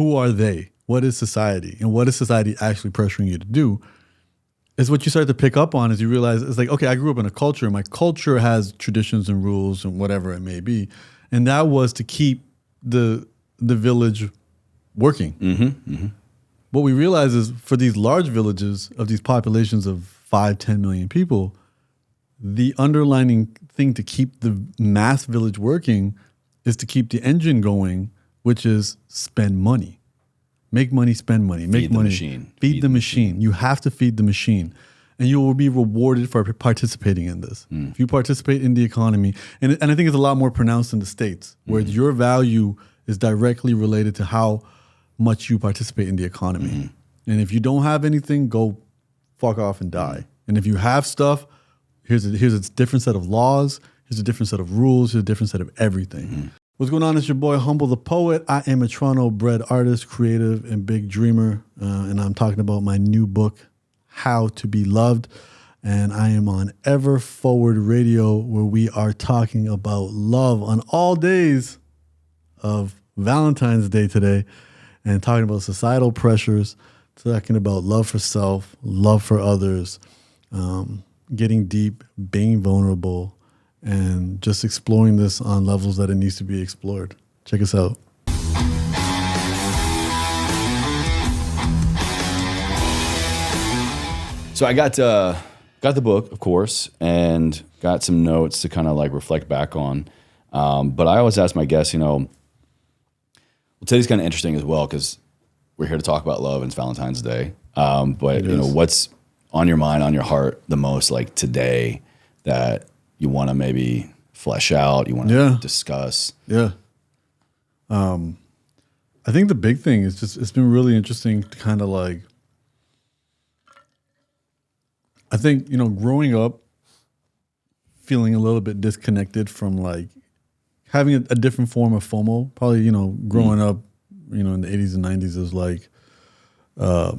who are they? What is society? And what is society actually pressuring you to do? Is what you start to pick up on as you realize it's like, okay, I grew up in a culture. My culture has traditions and rules and whatever it may be. And that was to keep the village working. Mm-hmm, mm-hmm. What we realize is for these large villages of these populations of 5, 10 million people, the underlining thing to keep the mass village working is to keep the engine going, which is spend money. Make money, spend money. Make money. Feed the machine. You have to feed the machine. And you will be rewarded for participating in this. If you participate in the economy, and I think it's a lot more pronounced in the States, where your value is directly related to how much you participate in the economy. And if you don't have anything, go fuck off and die. And if you have stuff, here's a different set of laws, here's a different set of rules, here's a different set of everything. What's going on? It's your boy Humble the Poet. I am a Toronto-bred artist, creative, and big dreamer. And I'm talking about my new book, How to Be Loved. And I am on Ever Forward Radio, where we are talking about love on all days of Valentine's Day today, and talking about societal pressures, talking about love for self, love for others, getting deep, being vulnerable, and just exploring this on levels that it needs to be explored. Check us out. So I got the book, of course, and got some notes to kind of like reflect back on. But I always ask my guests, well, today's kind of interesting as well because we're here to talk about love and it's Valentine's Day. But what's on your mind, on your heart the most, like today, that you want to maybe flesh out, you want to discuss? Yeah. I think the big thing is just, it's been really interesting to kind of like, I think, growing up, feeling a little bit disconnected from like having a different form of FOMO, probably, growing up, in the 80s and 90s, it was like, there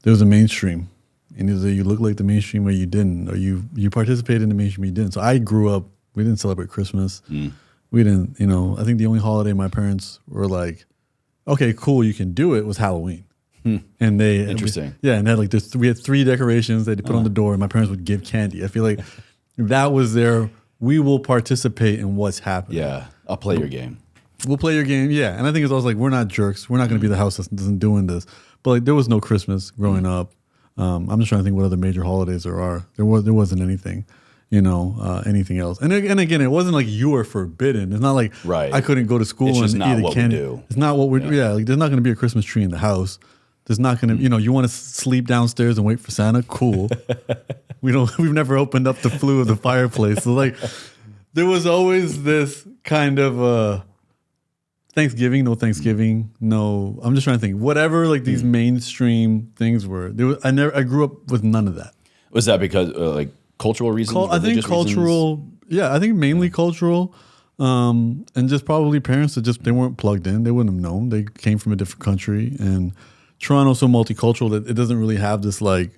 was a mainstream. And either you look like the mainstream or you didn't, or you participated in the mainstream or you didn't. So I grew up, we didn't celebrate Christmas. We didn't, I think the only holiday my parents were like, okay, cool, you can do it, was Halloween. And they interesting. And they had like this, we had 3 decorations that they put on the door and my parents would give candy. I feel like that was we will participate in what's happening. Yeah, I'll play your game. We'll play your game, yeah. And I think it's also like, we're not jerks. We're not going to be the house that isn't doing this. But like, there was no Christmas growing up. I'm just trying to think what other major holidays there are. There wasn't anything, anything else. And again, it wasn't like you were forbidden. It's not like I couldn't go to school and eat a candy. It's not what we're like. There's not going to be a Christmas tree in the house. There's not going to, you want to sleep downstairs and wait for Santa? Cool. We've never opened up the flue of the fireplace. So like, there was always this kind of Thanksgiving, no Thanksgiving, no. I'm just trying to think. Whatever, like these mainstream things were. I grew up with none of that. Was that because like cultural reasons? I think cultural. Reasons? Yeah, I think mainly cultural, and just probably parents that they weren't plugged in. They wouldn't have known. They came from a different country, and Toronto's so multicultural that it doesn't really have this like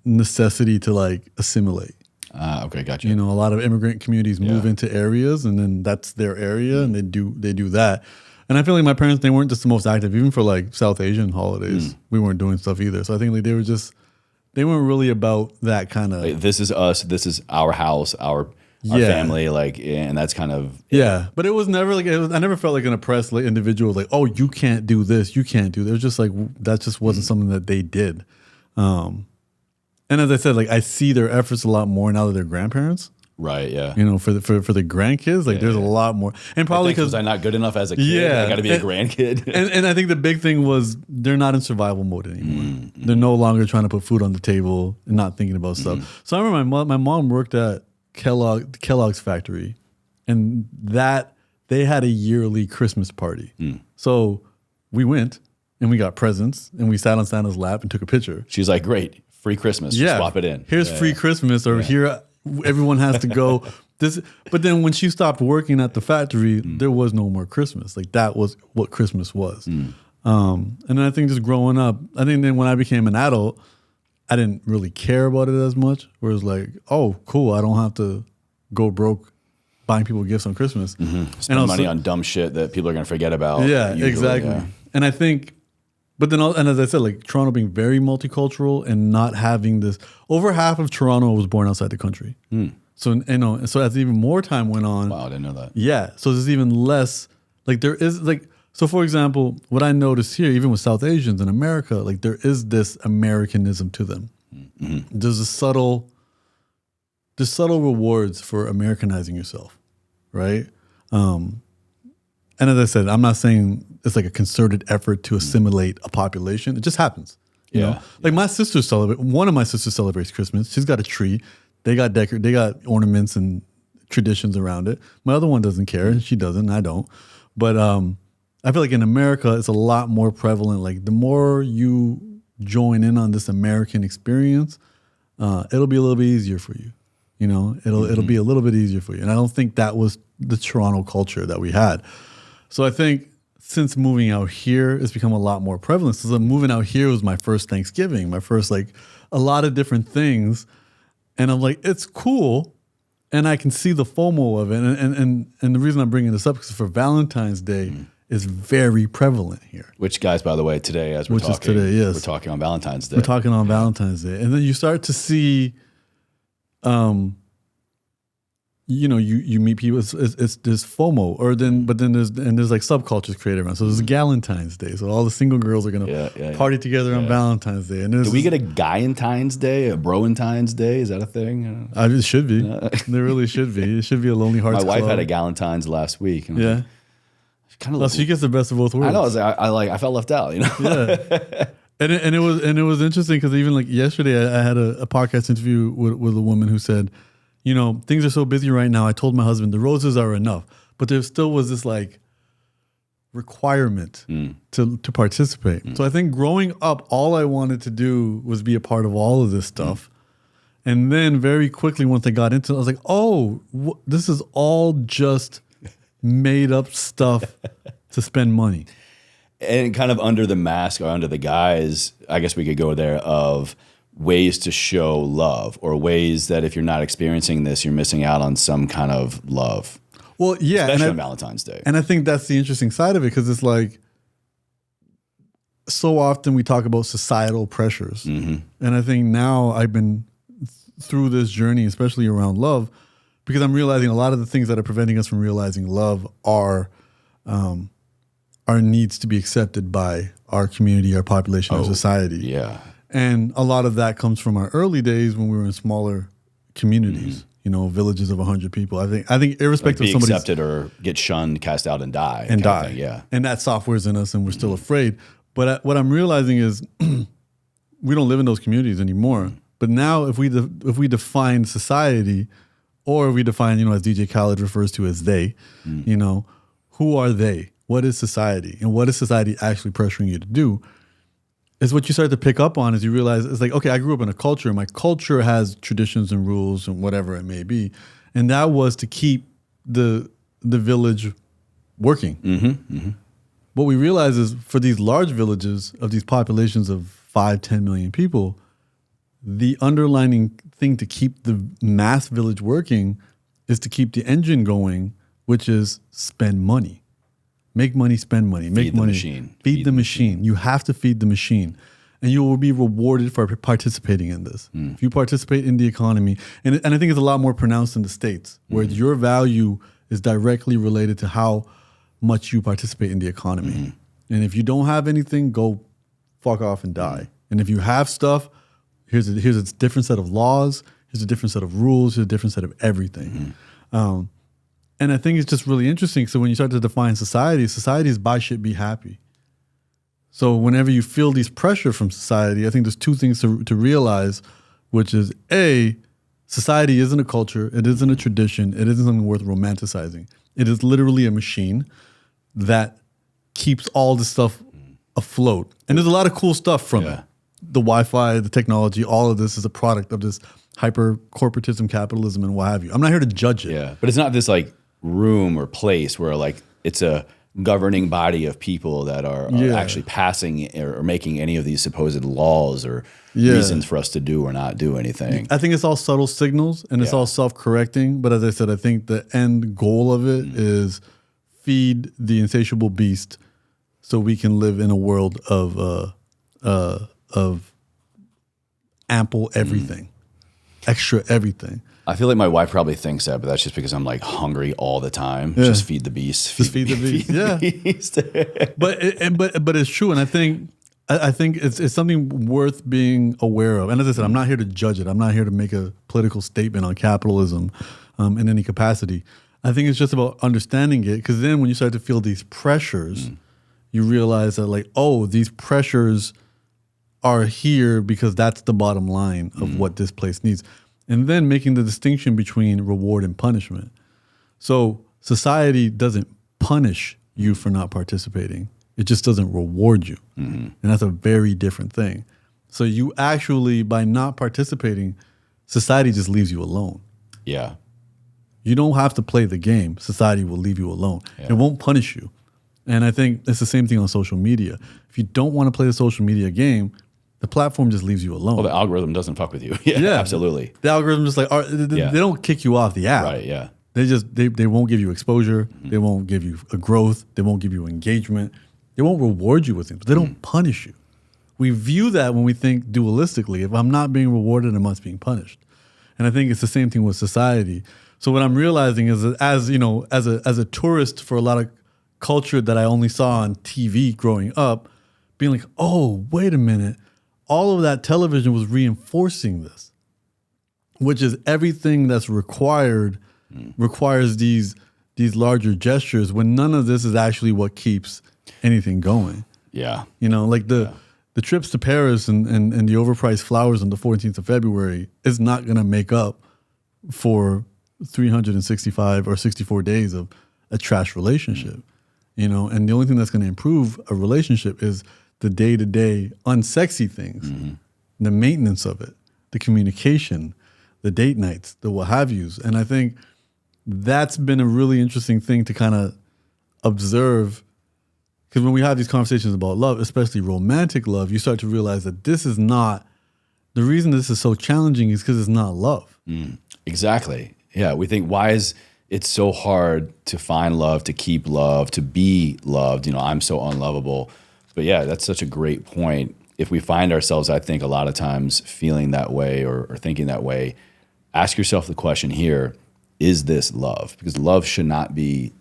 necessity to like assimilate. Okay, gotcha. A lot of immigrant communities move into areas, and then that's their area, and they do that. And I feel like my parents, they weren't just the most active, even for like South Asian holidays. We weren't doing stuff either. So I think like they weren't really about that kind of. Like, this is us. This is our house, our family, like, and that's kind of. Yeah, but it was never like I never felt like an oppressed like, individual. Like, oh, you can't do this, you can't do that. It was just like that just wasn't something that they did. And as I said, like I see their efforts a lot more now that they're grandparents. Right. Yeah. For the grandkids, like there's a lot more, and probably because was I not good enough as a kid? Yeah, I got to be a grandkid. and I think the big thing was they're not in survival mode anymore. They're no longer trying to put food on the table and not thinking about stuff. So I remember my mom worked at Kellogg's factory, and that they had a yearly Christmas party. So we went and we got presents and we sat on Santa's lap and took a picture. She's like, great. Free Christmas. Yeah. Swap it in. Here's free Christmas, or here everyone has to go. But then when she stopped working at the factory, there was no more Christmas. Like that was what Christmas was. And then I think just growing up, I think then when I became an adult, I didn't really care about it as much. Where it's like, oh, cool, I don't have to go broke buying people gifts on Christmas. Spend money on dumb shit that people are going to forget about. Yeah, usually, exactly. Yeah. And I think, but then, and as I said, like Toronto being very multicultural and not having this, over half of Toronto was born outside the country. So, so as even more time went on. Wow, I didn't know that. Yeah. So there's even less, like there is like, so for example, what I noticed here, even with South Asians in America, like there is this Americanism to them. There's subtle rewards for Americanizing yourself, right? And as I said, I'm not saying it's like a concerted effort to assimilate a population. It just happens. You know? Like my sisters celebrate. One of my sisters celebrates Christmas. She's got a tree. They got they got ornaments and traditions around it. My other one doesn't care, and she doesn't. I don't. But I feel like in America, it's a lot more prevalent. Like the more you join in on this American experience, it'll be a little bit easier for you. You know, it'll be a little bit easier for you. And I don't think that was the Toronto culture that we had. So I think since moving out here, it's become a lot more prevalent. So moving out here was my first Thanksgiving, my first like a lot of different things. And I'm like, it's cool. And I can see the FOMO of it. And the reason I'm bringing this up is for Valentine's Day is very prevalent here. Which, guys, by the way, today, as we're Which talking, is today, yes. we're talking on Valentine's Day. We're talking on Valentine's Day. And then you start to see, you know, you meet people, it's there's FOMO, but then there's like subcultures created around. So there's Galentine's Day. So all the single girls are gonna party together on Valentine's Day. And do we get a Guyentine's Day, a Broentine's Day? Is that a thing? It should be. There really should be. It should be a Lonely Hearts My wife Club. had a Galentine's last week. And yeah. Kind of. She gets the best of both worlds. I know. I felt left out. You know. Yeah. And it was interesting because even like yesterday, I had a podcast interview with a woman who said, you know, things are so busy right now. I told my husband the roses are enough, but there still was this like requirement to participate. So I think growing up, all I wanted to do was be a part of all of this stuff. And then very quickly, once I got into it, I was like, oh, this is all just made up stuff to spend money. And kind of under the mask or under the guise, I guess we could go there, of ways to show love, or ways that if you're not experiencing this, you're missing out on some kind of love. Well, yeah. Especially on Valentine's Day. And I think that's the interesting side of it, because it's like, so often we talk about societal pressures. And I think now I've been through this journey, especially around love, because I'm realizing a lot of the things that are preventing us from realizing love are our needs to be accepted by our community, our population, our society. Yeah. And a lot of that comes from our early days when we were in smaller communities, you know, villages of 100 people. I think irrespective of somebody's accepted or get shunned, cast out, and die. Yeah. And that software's in us, and we're still afraid. But what I'm realizing is we don't live in those communities anymore. But now, if we define society, or we define, you know, as DJ Khaled refers to as they, you know, who are they? What is society? And what is society actually pressuring you to do? Is what you start to pick up on, is you realize it's like, okay, I grew up in a culture. My culture has traditions and rules and whatever it may be. And that was to keep the village working. What we realize is for these large villages of these populations of 5-10 million people, the underlining thing to keep the mass village working is to keep the engine going, which is spend money. Make money, spend money, make money. Feed the machine. You have to feed the machine. And you will be rewarded for participating in this. If you participate in the economy, and I think it's a lot more pronounced in the States, where your value is directly related to how much you participate in the economy. And if you don't have anything, go fuck off and die. And if you have stuff, here's a different set of laws, here's a different set of rules, here's a different set of everything. And I think it's just really interesting. So when you start to define society is buy shit, be happy. So whenever you feel these pressure from society, I think there's two things to realize, which is A, society isn't a culture, it isn't a tradition, it isn't something worth romanticizing. It is literally a machine that keeps all this stuff afloat. And there's a lot of cool stuff from it. The Wi-Fi, the technology, all of this is a product of this hyper corporatism, capitalism, and what have you. I'm not here to judge it. Yeah, but it's not this like room or place where like it's a governing body of people that are actually passing or making any of these supposed laws or reasons for us to do or not do anything. I think it's all subtle signals, and it's all self-correcting. But as I said, I think the end goal of it is feed the insatiable beast so we can live in a world of ample everything, extra everything. I feel like my wife probably thinks that, but that's just because I'm like hungry all the time. Yeah. Just feed the beast. Just feed the beast. Yeah. but it's true, and I think it's something worth being aware of. And as I said, I'm not here to judge it. I'm not here to make a political statement on capitalism in any capacity. I think it's just about understanding it, because then when you start to feel these pressures, you realize that like, oh, these pressures are here because that's the bottom line of what this place needs. And then making the distinction between reward and punishment. So society doesn't punish you for not participating. It just doesn't reward you. And that's a very different thing. So you actually, by not participating, society just leaves you alone. Yeah. You don't have to play the game. Society will leave you alone. Yeah. It won't punish you. And I think it's the same thing on social media. If you don't want to play the social media game, the platform just leaves you alone. Well, the algorithm doesn't fuck with you. Yeah, absolutely. The algorithm just like, they don't kick you off the app. Right, yeah. They won't give you exposure. They won't give you a growth. They won't give you engagement. They won't reward you with things, but they don't punish you. We view that when we think dualistically. If I'm not being rewarded, I must being punished. And I think it's the same thing with society. So what I'm realizing is that as a tourist for a lot of culture that I only saw on TV growing up, being like, oh, wait a minute. All of that television was reinforcing this, which is everything that's requires these larger gestures when none of this is actually what keeps anything going. Yeah. Like the trips to Paris and the overpriced flowers on the 14th of February is not going to make up for 365 or 64 days of a trash relationship, and the only thing that's going to improve a relationship is the day-to-day unsexy things, the maintenance of it, the communication, the date nights, the what have yous. And I think that's been a really interesting thing to kind of observe, because when we have these conversations about love, especially romantic love, you start to realize that this is not, the reason this is so challenging is because it's not love. Exactly. Yeah, we think, why is it so hard to find love, to keep love, to be loved? I'm so unlovable. But yeah, that's such a great point. If we find ourselves, I think, a lot of times feeling that way or thinking that way, ask yourself the question here, is this love? Because love should not be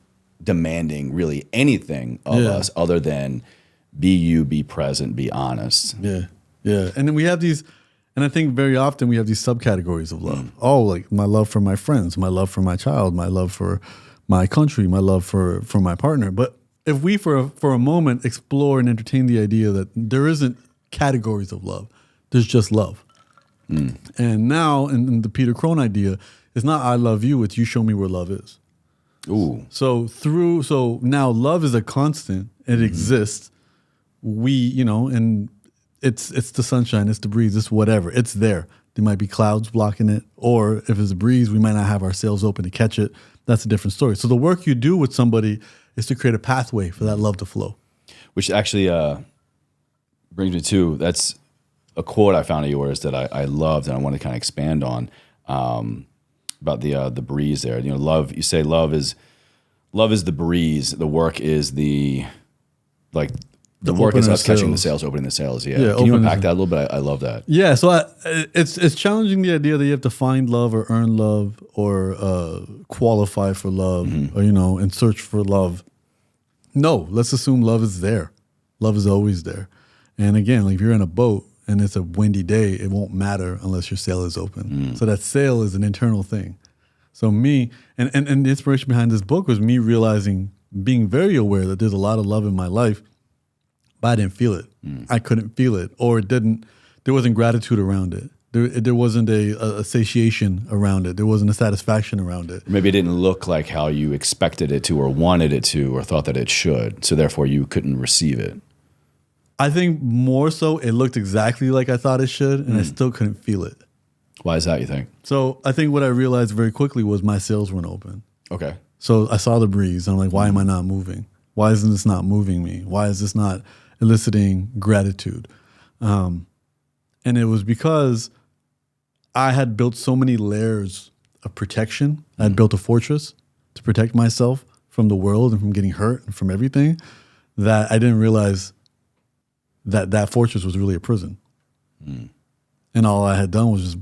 demanding really anything of us other than be you, be present, be honest. Yeah. And then we have these, and I think very often we have these subcategories of love. Oh, like my love for my friends, my love for my child, my love for my country, my love for my partner. But if we for a moment explore and entertain the idea that there isn't categories of love, there's just love. And now in the Peter Crone idea, it's not I love you, it's you show me where love is. Ooh. So now love is a constant. It exists. And it's the sunshine, it's the breeze, it's whatever. It's there. There might be clouds blocking it, or if it's a breeze, we might not have our sails open to catch it. That's a different story. So the work you do with somebody is to create a pathway for that love to flow. Which actually brings me to, that's a quote I found of yours that I loved and I want to kind of expand on, about the breeze there. Love, you say love is the breeze. The work is the work is us catching the sails, opening the sails. Yeah. Can you unpack that a little bit? I love that. Yeah. So it's challenging, the idea that you have to find love or earn love or qualify for love or, and search for love. No, let's assume love is there. Love is always there. And again, like if you're in a boat and it's a windy day, it won't matter unless your sail is open. So that sail is an internal thing. So me, and the inspiration behind this book was me realizing, being very aware that there's a lot of love in my life, but I didn't feel it. I couldn't feel it, or there wasn't gratitude around it. There wasn't a satiation around it. There wasn't a satisfaction around it. Maybe it didn't look like how you expected it to or wanted it to or thought that it should, so therefore you couldn't receive it. I think more so it looked exactly like I thought it should, and I still couldn't feel it. Why is that, you think? So I think what I realized very quickly was my sails weren't open. Okay. So I saw the breeze, and I'm like, why am I not moving? Why isn't this not moving me? Why is this not eliciting gratitude? And it was because I had built so many layers of protection. I had built a fortress to protect myself from the world and from getting hurt and from everything, that I didn't realize that fortress was really a prison. And all I had done was just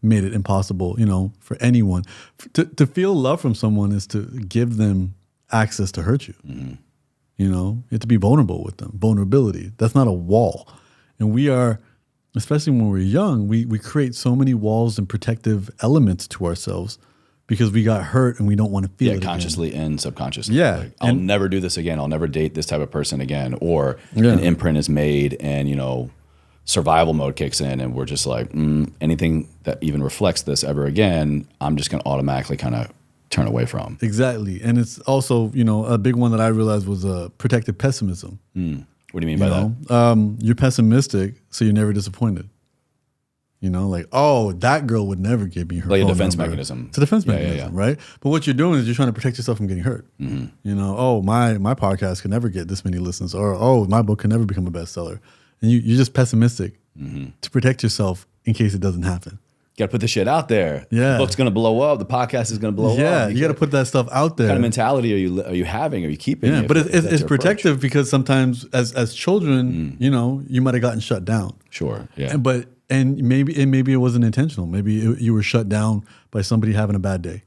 made it impossible, for anyone. To feel love from someone is to give them access to hurt you. You have to be vulnerable with them. Vulnerability. That's not a wall. And we are, especially when we're young, we create so many walls and protective elements to ourselves because we got hurt and we don't want to feel it consciously again. and subconsciously. Yeah. Like, I'll never do this again. I'll never date this type of person again. Or an imprint is made and, survival mode kicks in and we're just like, anything that even reflects this ever again, I'm just going to automatically kind of turn away from. Exactly. And it's also, a big one that I realized was protective pessimism. What do you mean by that? You're pessimistic, so you're never disappointed. Like, oh, that girl would never give me her like phone a defense number. mechanism. It's a defense mechanism, right? But what you're doing is you're trying to protect yourself from getting hurt. Oh, my podcast can never get this many listens, or oh, my book can never become a bestseller. And you're just pessimistic to protect yourself in case it doesn't happen. You got to put the shit out there. Yeah. The book's going to blow up. The podcast is going to blow up. Yeah, you got to put that stuff out there. What kind of mentality are you having? Are you keeping? Yeah, but it's protective because sometimes as children, you might have gotten shut down. Sure. Yeah. And maybe it wasn't intentional. Maybe you were shut down by somebody having a bad day.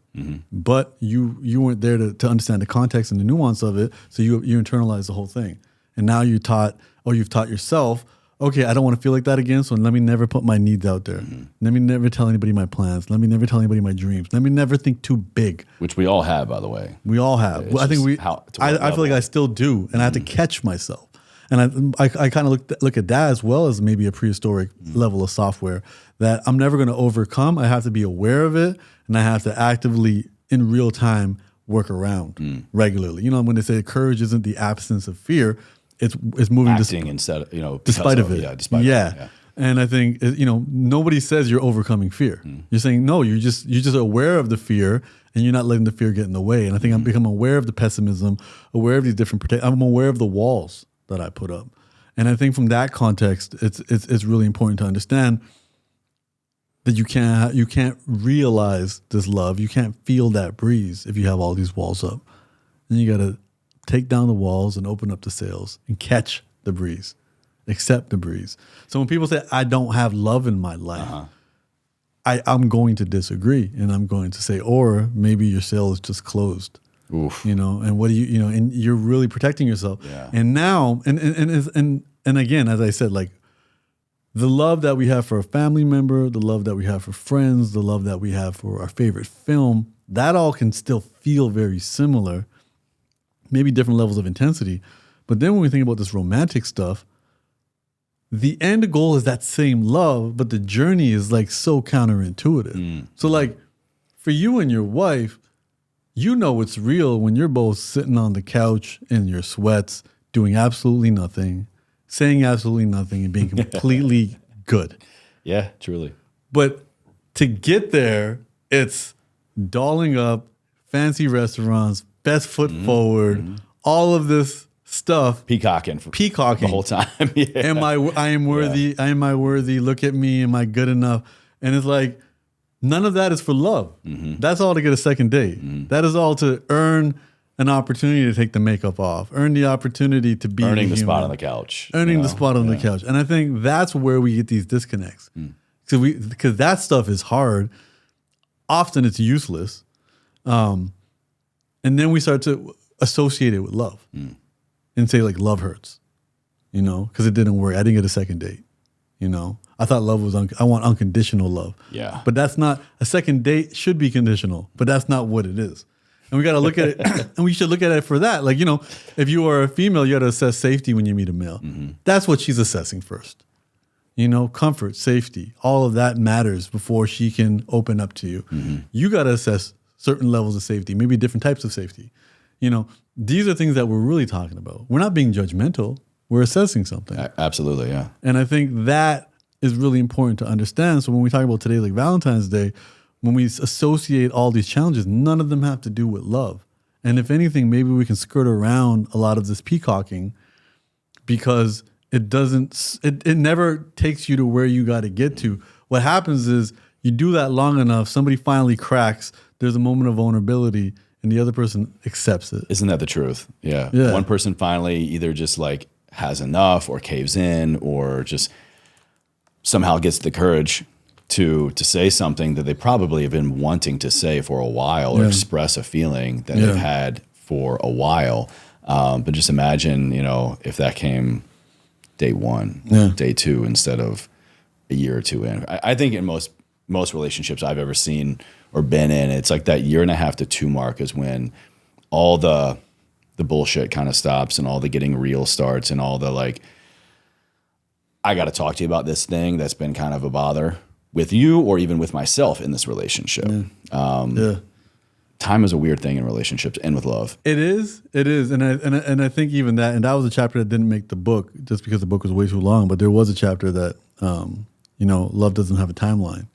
But you weren't there to understand the context and the nuance of it. So you internalized the whole thing. And now you've taught yourself, okay, I don't want to feel like that again, so let me never put my needs out there. Let me never tell anybody my plans. Let me never tell anybody my dreams. Let me never think too big. Which we all have, by the way. We all have. Well, I think I feel like I still do, and I have to catch myself. And I kind of look at that as well as maybe a prehistoric level of software that I'm never going to overcome. I have to be aware of it, and I have to actively, in real time, work around regularly. When they say courage isn't the absence of fear, it's moving acting instead of despite of it. Yeah, despite of it. Yeah. And I think nobody says you're overcoming fear. You're saying no, you're just aware of the fear and you're not letting the fear get in the way. And I think I'm becoming aware of the pessimism, aware of these different I'm aware of the walls that I put up. And I think from that context, it's really important to understand that you can't realize this love, you can't feel that breeze if you have all these walls up. And you got to take down the walls and open up the sails and catch the breeze, accept the breeze. So when people say, I don't have love in my life, I'm going to disagree. And I'm going to say, or maybe your sail is just closed. Oof. And what do and you're really protecting yourself. Yeah. And now, and again, as I said, like the love that we have for a family member, the love that we have for friends, the love that we have for our favorite film, that all can still feel very similar. Maybe different levels of intensity. But then when we think about this romantic stuff, the end goal is that same love, but the journey is like so counterintuitive. So like for you and your wife, it's real when you're both sitting on the couch in your sweats, doing absolutely nothing, saying absolutely nothing and being completely good. Yeah, truly. But to get there, it's dolling up, fancy restaurants, best foot forward, all of this stuff. Peacocking the whole time. Yeah. I am worthy. Yeah. Am I worthy? Look at me. Am I good enough? And it's like, none of that is for love. That's all to get a second date. That is all to earn an opportunity to take the makeup off, earn the opportunity to be earning the spot on the couch. Earning the spot on the couch. And I think that's where we get these disconnects. Because that stuff is hard. Often it's useless. And then we start to associate it with love and say like love hurts, because it didn't work. I didn't get a second date, I thought love was, I want unconditional love. Yeah. But that's not, a second date should be conditional, but that's not what it is. And we got to look at it, and we should look at it for that. Like, if you are a female, you got to assess safety when you meet a male. That's what she's assessing first. Comfort, safety, all of that matters before she can open up to you. You got to assess certain levels of safety, maybe different types of safety. These are things that we're really talking about. We're not being judgmental. We're assessing something. Absolutely, yeah. And I think that is really important to understand. So when we talk about today, like Valentine's Day, when we associate all these challenges, none of them have to do with love. And if anything, maybe we can skirt around a lot of this peacocking because it never takes you to where you got to get to. What happens is you do that long enough, somebody finally cracks, there's a moment of vulnerability, and the other person accepts it. Isn't that the truth? Yeah. Yeah. One person finally either just like has enough or caves in or just somehow gets the courage to say something that they probably have been wanting to say for a while or express a feeling that they've had for a while. But just imagine, if that came day one, day two, instead of a year or two in. I think in most relationships I've ever seen or been in, it's like that 1.5 to 2 mark is when all the bullshit kind of stops and all the getting real starts and all the like, I got to talk to you about this thing that's been kind of a bother with you or even with myself in this relationship. Time is a weird thing in relationships and with love. It is, and I think even that, and that was a chapter that didn't make the book just because the book was way too long. But there was a chapter that, love doesn't have a timeline.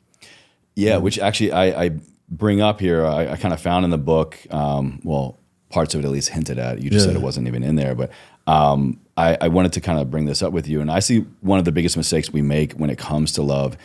Yeah, which actually I bring up here. I kind of found in the book, parts of it at least hinted at. You just said it wasn't even in there, but I wanted to kind of bring this up with you. And I see one of the biggest mistakes we make when it comes to love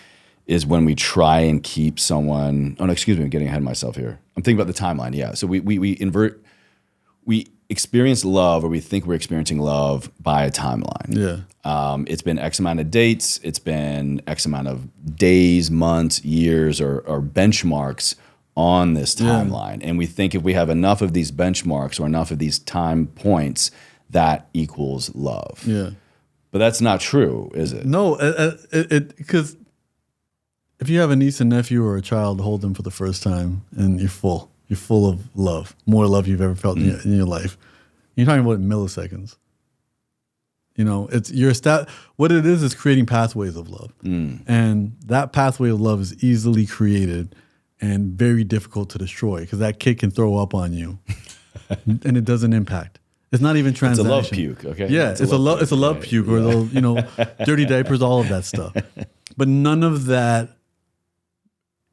is when we try and keep someone. Oh no, excuse me, I'm getting ahead of myself here. I'm thinking about the timeline. Yeah, so we experience love, or we think we're experiencing love by a timeline. Yeah, it's been X amount of dates. It's been X amount of days, months, years, or benchmarks on this timeline. And we think if we have enough of these benchmarks or enough of these time points, that equals love. Yeah, but that's not true, is it? No, because if you have a niece and nephew or a child, hold them for the first time, and you're full of love, more love you've ever felt in your life. You're talking about milliseconds. It's what it is creating pathways of love, and that pathway of love is easily created and very difficult to destroy because that kid can throw up on you, and it doesn't impact. It's not even transaction. It's a love puke, okay? Yeah, it's a love puke, or dirty diapers, all of that stuff. But none of that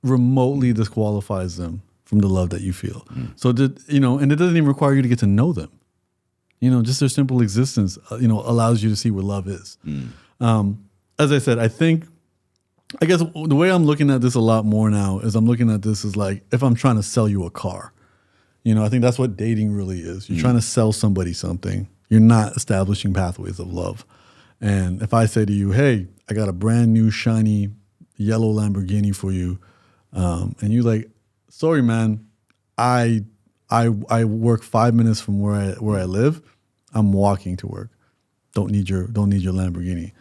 remotely disqualifies them from the love that you feel. So and it doesn't even require you to get to know them. Just their simple existence, allows you to see what love is. As I said, I guess the way I'm looking at this a lot more now is I'm looking at this as like if I'm trying to sell you a car. I think that's what dating really is. You're trying to sell somebody something. You're not establishing pathways of love. And if I say to you, hey, I got a brand new shiny yellow Lamborghini for you, and you're like, sorry, man, I work 5 minutes from where I live. I'm walking to work. Don't need your Lamborghini.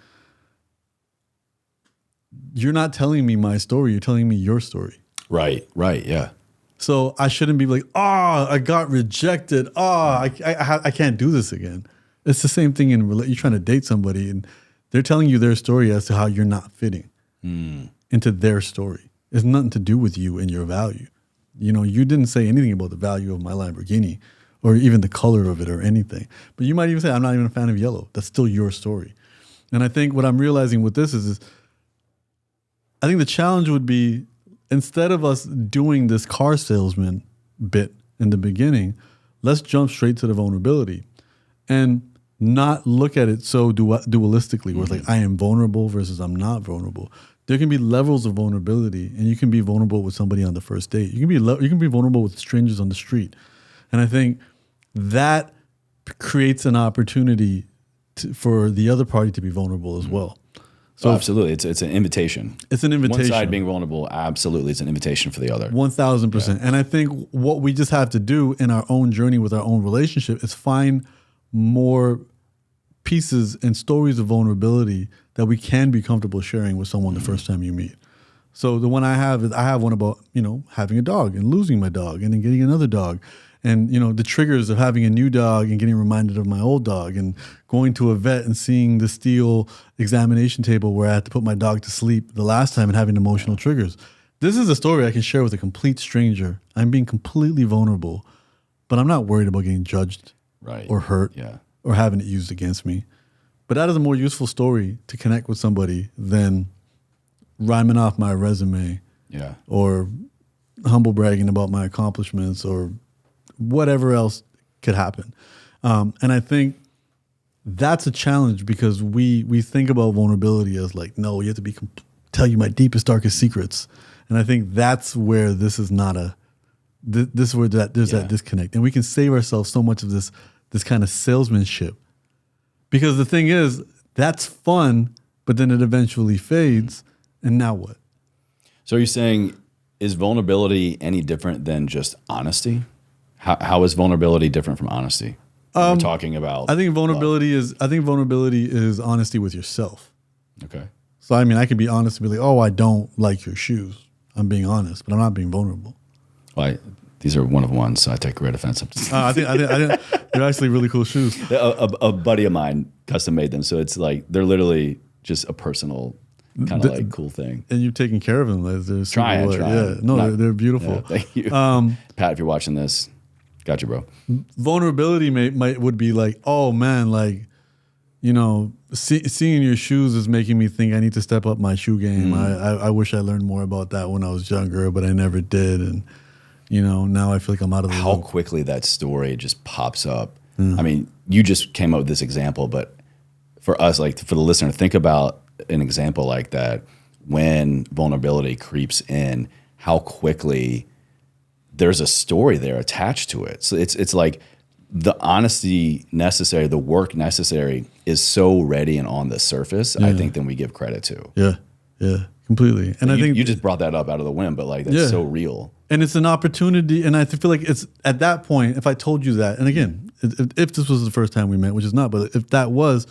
You're not telling me my story. You're telling me your story. Right. Yeah. So I shouldn't be like, I got rejected. I can't do this again. It's the same thing you're trying to date somebody and they're telling you their story as to how you're not fitting into their story. It's nothing to do with you and your value. You didn't say anything about the value of my Lamborghini or even the color of it or anything. But you might even say, I'm not even a fan of yellow. That's still your story. And I think what I'm realizing with this is I think the challenge would be, instead of us doing this car salesman bit in the beginning, let's jump straight to the vulnerability and not look at it so dualistically, where it's like I am vulnerable versus I'm not vulnerable. There can be levels of vulnerability, and you can be vulnerable with somebody on the first date. You can be vulnerable with strangers on the street, and I think that creates an opportunity for the other party to be vulnerable as well. So absolutely, it's an invitation. It's an invitation. One side being vulnerable, absolutely, it's an invitation for the other. 1,000%. And I think what we just have to do in our own journey with our own relationship is find more pieces and stories of vulnerability that we can be comfortable sharing with someone the first time you meet. So the one I have is one about, having a dog and losing my dog and then getting another dog. And, the triggers of having a new dog and getting reminded of my old dog and going to a vet and seeing the steel examination table where I had to put my dog to sleep the last time and having emotional triggers. This is a story I can share with a complete stranger. I'm being completely vulnerable, but I'm not worried about getting judged or hurt or having it used against me. But that is a more useful story to connect with somebody than rhyming off my resume or humble bragging about my accomplishments or whatever else could happen. And I think that's a challenge because we think about vulnerability as like, no, you have to tell you my deepest, darkest secrets. And I think that's where this is not this is where there's Yeah. that disconnect, and we can save ourselves so much of this kind of salesmanship. Because the thing is, that's fun, but then it eventually fades, and now what? So are you saying, is vulnerability any different than just honesty? How is vulnerability different from honesty? We're talking about. I think vulnerability is honesty with yourself. Okay. So I mean, I could be honest and be like, "Oh, I don't like your shoes." I'm being honest, but I'm not being vulnerable. Well, these are one of ones, so I take great offense. I think they're actually really cool shoes. A buddy of mine custom made them, so it's like they're literally just a personal kind of like cool thing. And you've taken care of them. Like, they're super Trying. Yeah, no, they're beautiful. Yeah, thank you, Pat. If you're watching this, got you, bro. Vulnerability would be like, oh man, like, you know, seeing your shoes is making me think I need to step up my shoe game. I wish I learned more about that when I was younger, but I never did. And you know, now I feel like I'm out of the How loop. quickly that story just pops up. I mean, you just came up with this example, but for us, like for the listener, think about an example like that when vulnerability creeps in, how quickly there's a story there attached to it. So it's like the honesty necessary, the work necessary is so ready and on the surface, I think, than we give credit to. Yeah, completely. And I think you just brought that up out of the wind, but like that's so real. And it's an opportunity, and I feel like it's at that point, if I told you that, and again, if this was the first time we met, which is not, but if that was,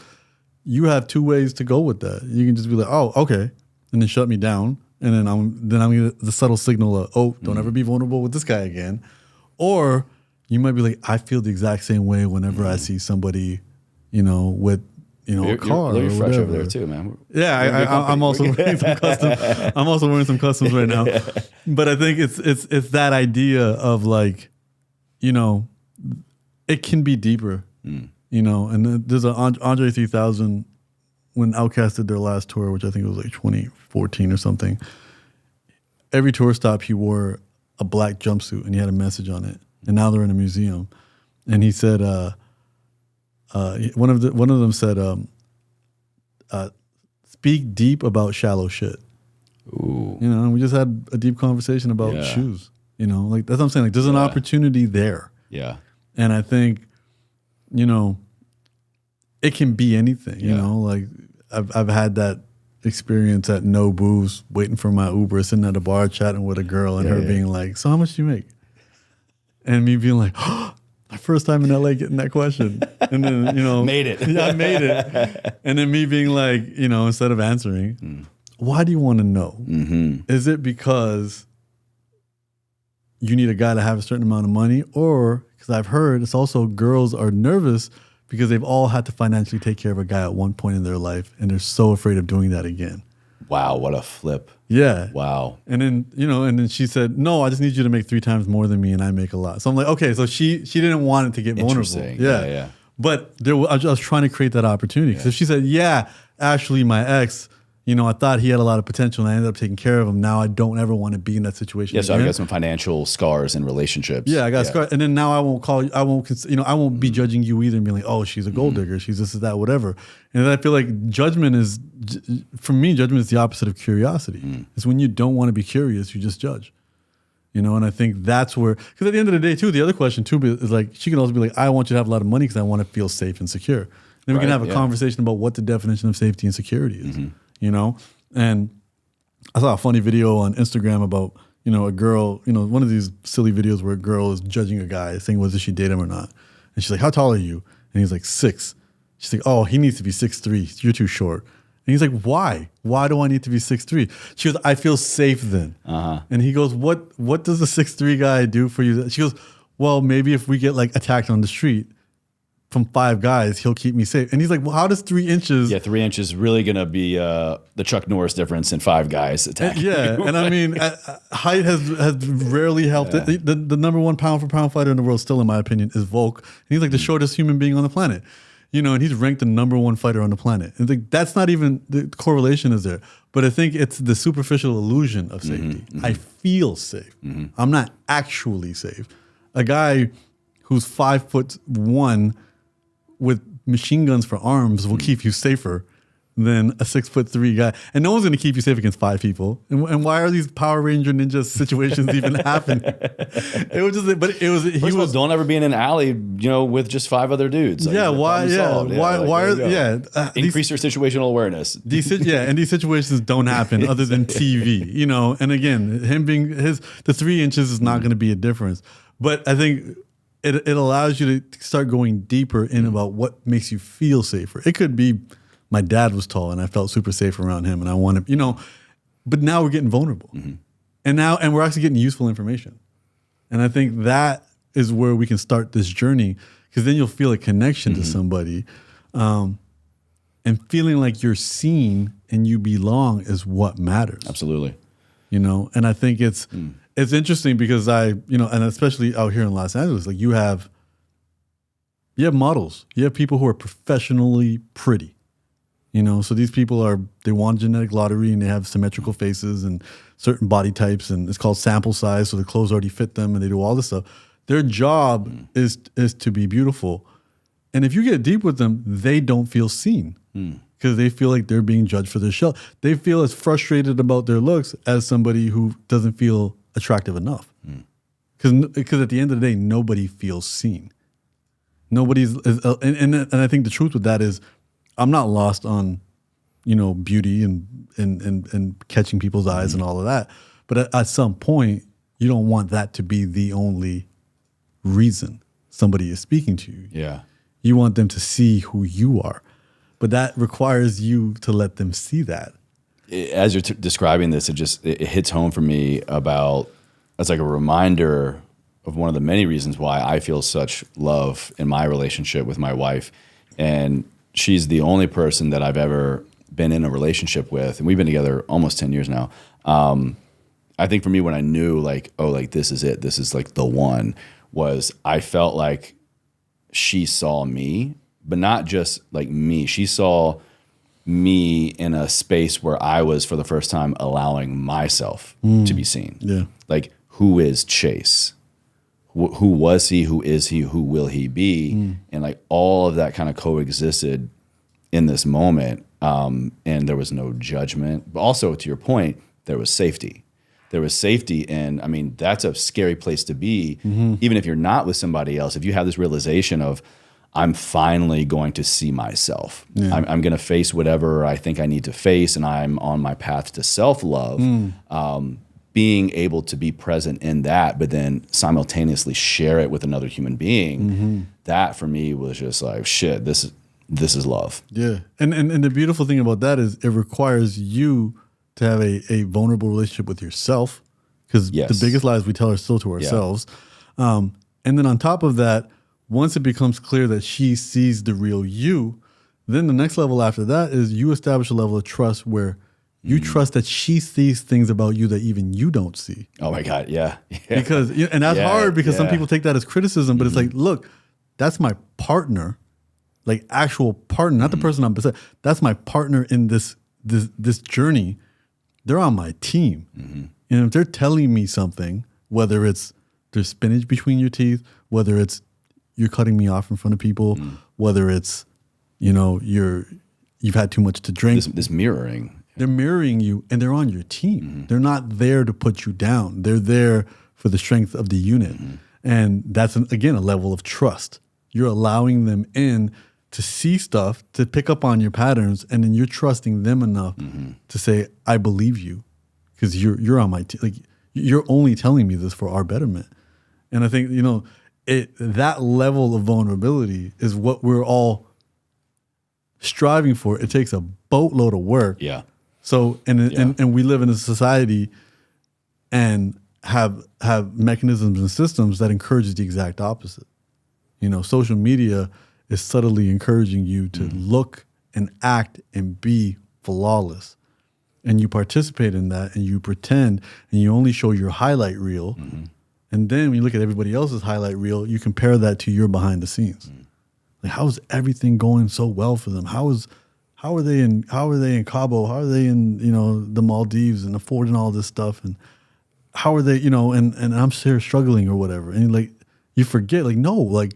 you have two ways to go with that. You can just be like, oh, okay, and then shut me down, and then I'm gonna the subtle signal of, oh, don't ever be vulnerable with this guy again. Or you might be like, I feel the exact same way whenever I see somebody, you know, with a car You're or fresh whatever. over there too, man. Yeah, I'm also wearing some custom. I'm also wearing some customs right now. But I think it's that idea of like, you know, it can be deeper. You know, and there's an Andre 3000 when Outkast did their last tour, which I think it was like 2014 or something. Every tour stop he wore a black jumpsuit and he had a message on it. And now they're in a museum. And he said, one of them said, speak deep about shallow shit. Ooh. You know, and we just had a deep conversation about shoes. You know, like that's what I'm saying. Like there's an opportunity there. Yeah. And I think, you know, it can be anything. You know, like I've had that experience at Nobu's, waiting for my Uber, sitting at a bar chatting with a girl, and her being like, "So how much do you make?" And me being like, "Oh, my first time in LA getting that question," and then made it. Yeah, I made it. And then me being like, instead of answering, why do you want to know? Is it because you need a guy to have a certain amount of money, or because I've heard it's also girls are nervous because they've all had to financially take care of a guy at one point in their life, and they're so afraid of doing that again. Wow, what a flip. Yeah. Wow. And then, and then she said, "No, I just need you to make 3 times more than me and I make a lot." So I'm like, okay, so she didn't want it to get vulnerable. Yeah. But I was trying to create that opportunity. Because if she said, "Yeah, Ashley, my ex, I thought he had a lot of potential and I ended up taking care of him. Now I don't ever want to be in that situation." Yeah, so again. I've got some financial scars in relationships. Yeah, I got scars. And then now I won't call you, I won't be judging you either and be like, "Oh, she's a gold digger, she's this, that, whatever." And then I feel like judgment is the opposite of curiosity. It's when you don't want to be curious, you just judge. And I think that's where, because at the end of the day too, the other question too is like, she can also be like, "I want you to have a lot of money because I want to feel safe and secure." Then we can have a conversation about what the definition of safety and security is. And I saw a funny video on Instagram about, a girl, one of these silly videos where a girl is judging a guy, saying whether she date him or not. And she's like, "How tall are you?" And he's like, 6. She's like, "Oh, he needs to be 6'3". You're too short." And he's like, "Why? Why do I need to be 6'3"? She goes, "I feel safe then." And he goes, What does a 6'3" guy do for you? She goes, "Well, maybe if we get like attacked on the street from 5 guys, he'll keep me safe." And he's like, "Well, how does 3 inches?" Yeah, 3 inches really going to be the Chuck Norris difference in 5 guys attacking. Yeah, and I mean, height has rarely helped. Yeah. The number 1 pound for pound fighter in the world, still in my opinion, is Volk. And he's like the shortest human being on the planet. And he's ranked the number 1 fighter on the planet. And that's not even, the correlation is there. But I think it's the superficial illusion of safety. I feel safe. I'm not actually safe. A guy who's 5'1" with machine guns for arms will keep you safer than a 6'3" guy. And no one's going to keep you safe against 5 people. And why are these Power Ranger ninja situations even happening? It was just, but it was, First of all, don't ever be in an alley, with just 5 other dudes. Like, yeah. Why? Yeah. solved. Why are, yeah. Increase your situational awareness. And these situations don't happen other than TV, and again, him being the 3 inches is not going to be a difference. But I think it allows you to start going deeper in about what makes you feel safer. It could be, my dad was tall and I felt super safe around him and I wanted, but now we're getting vulnerable. And we're actually getting useful information. And I think that is where we can start this journey, because then you'll feel a connection to somebody. And feeling like you're seen and you belong is what matters. Absolutely. And I think it's interesting because and especially out here in Los Angeles, like you have models, you have people who are professionally pretty. So these people they won genetic lottery and they have symmetrical faces and certain body types, and it's called sample size. So the clothes already fit them and they do all this stuff. Their job is to be beautiful. And if you get deep with them, they don't feel seen because they feel like they're being judged for their shell. They feel as frustrated about their looks as somebody who doesn't feel attractive enough. Because at the end of the day, nobody feels seen. Nobody's, and I think the truth with that is, I'm not lost on, beauty and catching people's eyes and all of that. But at some point, you don't want that to be the only reason somebody is speaking to you. Yeah. You want them to see who you are. But that requires you to let them see that. As you're describing this, it hits home for me as like a reminder of one of the many reasons why I feel such love in my relationship with my wife. And she's the only person that I've ever been in a relationship with, and we've been together almost 10 years now. I think for me, when I knew this is it, this is like the one, was I felt like she saw me, but not just like me. She saw me in a space where I was for the first time allowing myself to be seen. Yeah. Like, who is Chase? Who was he? Who is he? Who will he be? And like all of that kind of coexisted in this moment. And there was no judgment. But also, to your point, there was safety. There was safety. And I mean, that's a scary place to be, even if you're not with somebody else. If you have this realization of, I'm finally going to see myself. Yeah. I'm going to face whatever I think I need to face, and I'm on my path to self-love. Being able to be present in that, but then simultaneously share it with another human being, that for me was just like, shit, this is love. Yeah. And the beautiful thing about that is it requires you to have a vulnerable relationship with yourself, because the biggest lies we tell are still to ourselves. Yeah. And then on top of that, once it becomes clear that she sees the real you, then the next level after that is you establish a level of trust where you trust that she sees things about you that even you don't see. Oh my God, yeah. Because and that's hard because some people take that as criticism, but it's like, look, that's my partner, like actual partner, not the person I'm beside. That's my partner in this journey. They're on my team. And if they're telling me something, whether it's there's spinach between your teeth, whether it's you're cutting me off in front of people, whether it's you've had too much to drink. This mirroring. They're mirroring you, and they're on your team. They're not there to put you down. They're there for the strength of the unit. And that's, again, a level of trust. You're allowing them in to see stuff, to pick up on your patterns, and then you're trusting them enough to say, I believe you, because you're on my team. Like, you're only telling me this for our betterment. And I think, that level of vulnerability is what we're all striving for. It takes a boatload of work. Yeah. So and we live in a society and have mechanisms and systems that encourages the exact opposite. Social media is subtly encouraging you to look and act and be flawless. And you participate in that and you pretend and you only show your highlight reel. And then when you look at everybody else's highlight reel, you compare that to your behind the scenes. Like, how is everything going so well for them? How are they in Cabo? How are they in, the Maldives and affording all this stuff? And how are they, and I'm here struggling or whatever. And like, you forget, like, no, like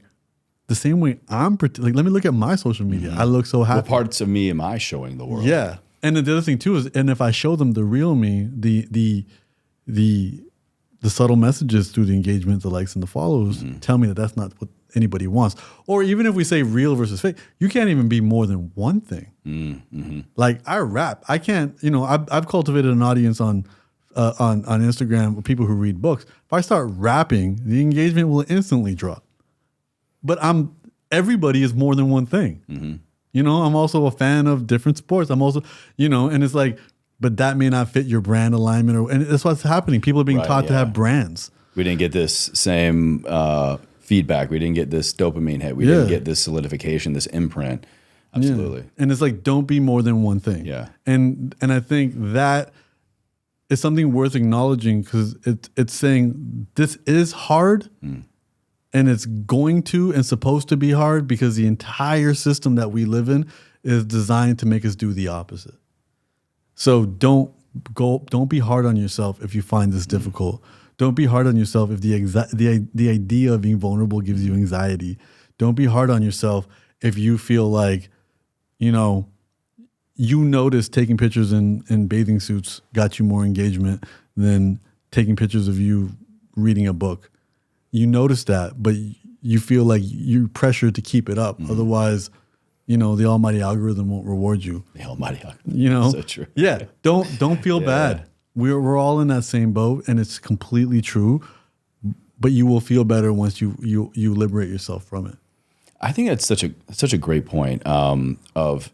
the same way like, let me look at my social media. I look so happy. What parts of me am I showing the world? Yeah. And then the other thing too is, and if I show them the real me, the subtle messages through the engagement, the likes and the follows tell me that that's not what anybody wants. Or even if we say real versus fake, you can't even be more than one thing. Like I rap, I can't, I've cultivated an audience on Instagram with people who read books. If I start rapping, the engagement will instantly drop. But everybody is more than one thing. I'm also a fan of different sports. I'm also, and it's like, but that may not fit your brand alignment, and that's what's happening. People are being taught to have brands. We didn't get this same feedback. We didn't get this dopamine hit. We didn't get this solidification, this imprint. Absolutely. Yeah. And it's like, don't be more than one thing. Yeah. And I think that is something worth acknowledging, because it's saying this is hard. And it's going to and supposed to be hard, because the entire system that we live in is designed to make us do the opposite. So don't be hard on yourself if you find this difficult. Don't be hard on yourself if the idea of being vulnerable gives you anxiety. Don't be hard on yourself if you feel like, you notice taking pictures in bathing suits got you more engagement than taking pictures of you reading a book. You notice that, but you feel like you're pressured to keep it up. Otherwise, the almighty algorithm won't reward you. The almighty algorithm. So true. Yeah. Don't feel bad. We're all in that same boat, and it's completely true. But you will feel better once you liberate yourself from it. I think that's such a great point. Of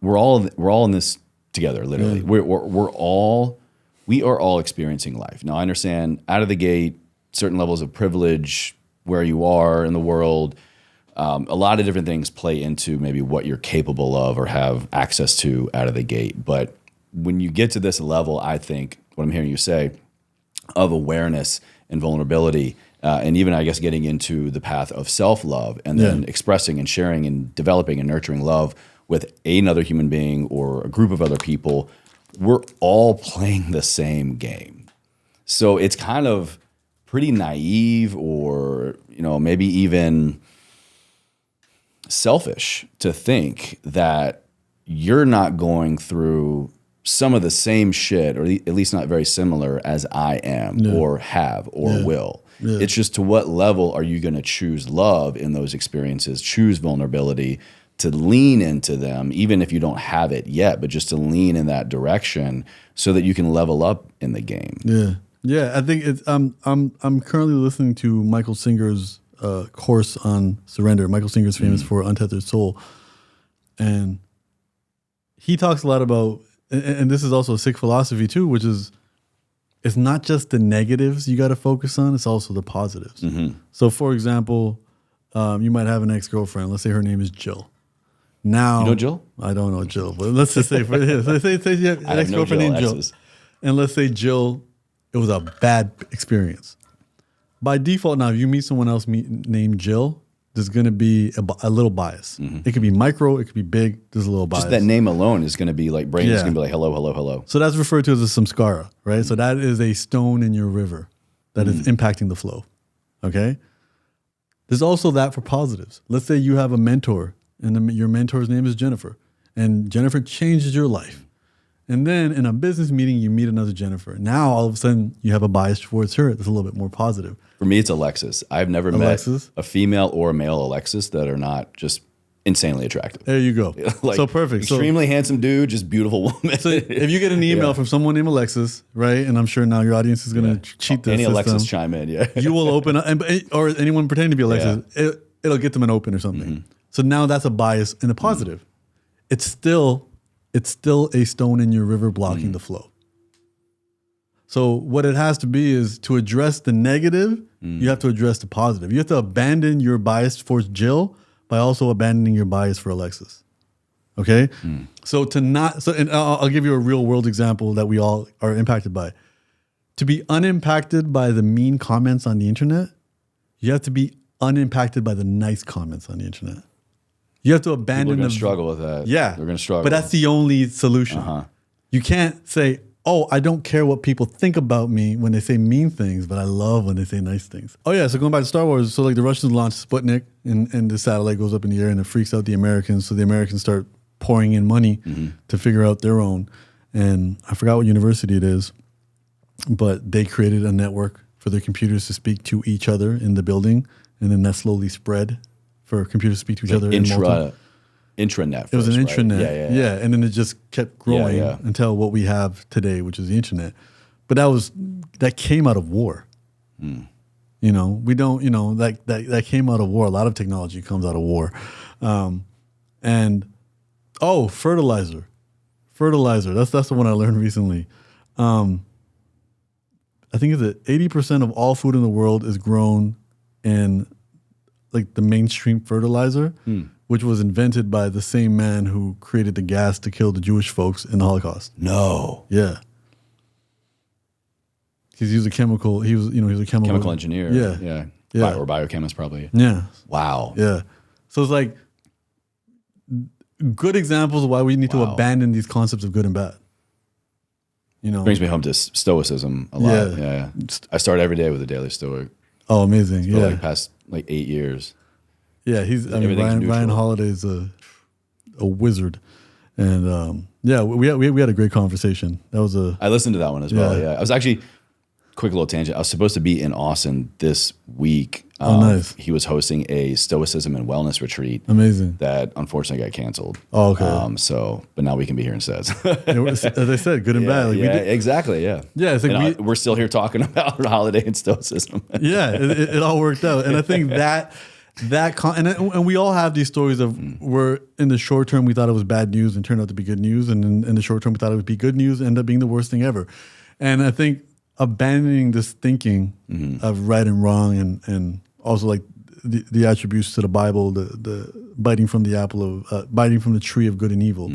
we're all in this together. Literally, we are all experiencing life. Now, I understand out of the gate, certain levels of privilege, where you are in the world, a lot of different things play into maybe what you're capable of or have access to out of the gate. But when you get to this level, I think what I'm hearing you say of awareness and vulnerability, and even, I guess, getting into the path of self-love, and then expressing and sharing and developing and nurturing love with another human being or a group of other people, we're all playing the same game. So it's kind of pretty naive, or maybe even selfish to think that you're not going through some of the same shit, or at least not very similar, as I am or have or will. It's just, to what level are you going to choose love in those experiences, choose vulnerability, to lean into them, even if you don't have it yet, but just to lean in that direction so that you can level up in the game. Yeah, I think it's. I'm currently listening to Michael Singer's course on surrender. Michael Singer's famous for Untethered Soul, and he talks a lot about, and this is also a Sikh philosophy too, which is, it's not just the negatives you got to focus on; it's also the positives. So, for example, you might have an ex-girlfriend. Let's say her name is Jill. Now, you know Jill? I don't know Jill, but let's just say, say you have an ex-girlfriend named Jill, and let's say Jill, it was a bad experience. By default, now if you meet someone else named Jill, there's going to be a little bias. It could be micro, it could be big. There's a little bias. Just that name alone is going to be like, brain is going to be like, hello, hello, hello. So that's referred to as a samskara, right? So that is a stone in your river that is impacting the flow. Okay. There's also that for positives. Let's say you have a mentor, and your mentor's name is Jennifer, and Jennifer changes your life. And then in a business meeting, you meet another Jennifer. Now, all of a sudden, you have a bias towards her that's a little bit more positive. For me, it's Alexis. I've never met a female or a male Alexis that are not just insanely attractive. There you go. So perfect. Extremely handsome dude, just beautiful woman. So if you get an email from someone named Alexis, right, and I'm sure now your audience is going to cheat this. Any Alexis chime in, you will open up, or anyone pretending to be Alexis, it'll get them an open or something. So now that's a bias and a positive. It's still a stone in your river blocking the flow. So what it has to be is, to address the negative, you have to address the positive. You have to abandon your bias towards Jill by also abandoning your bias for Alexis. Okay? So and I'll give you a real world example that we all are impacted by. To be unimpacted by the mean comments on the internet, you have to be unimpacted by the nice comments on the internet. You have to abandon them. People are going to struggle with that. Yeah. They're going to struggle. But that's the only solution. You can't say, oh, I don't care what people think about me when they say mean things, but I love when they say nice things. Oh yeah, so going back to Star Wars, so like the Russians launch Sputnik and the satellite goes up in the air and it freaks out the Americans. So the Americans start pouring in money to figure out their own. And I forgot what university it is, but they created a network for their computers to speak to each other in the building. And then that slowly spread for computers to speak to each other. Intranet. It was an intranet. Right? Yeah. And then it just kept growing until what we have today, which is the internet. But that came out of war. You know, we don't, you know, that came out of war. A lot of technology comes out of war. Fertilizer. That's the one I learned recently. I think it's that 80% of all food in the world is grown in like the mainstream fertilizer, which was invented by the same man who created the gas to kill the Jewish folks in the Holocaust. No. Yeah. He was a chemical engineer. Yeah. Or biochemist probably. Yeah. Wow. Yeah. So it's like good examples of why we need to abandon these concepts of good and bad. You know, brings me home to stoicism a lot. Yeah. I start every day with a daily stoic. Oh, amazing. For like the past 8 years. Yeah, Ryan Holiday's a wizard. And we had a great conversation. I listened to that one as well. Yeah. I was actually, quick little tangent. I was supposed to be in Austin this week. Nice. He was hosting a stoicism and wellness retreat. Amazing. That unfortunately got canceled. Oh, okay. But now we can be here instead. As I said, good and bad. Like exactly. Yeah. Yeah. It's like we're still here talking about holiday and stoicism. Yeah. It all worked out. And I think and we all have these stories of where in the short term we thought it was bad news and turned out to be good news. And in the short term we thought it would be good news, ended up being the worst thing ever. And I think abandoning this thinking of right and wrong and also like the attributes to the Bible, the biting from the tree of good and evil,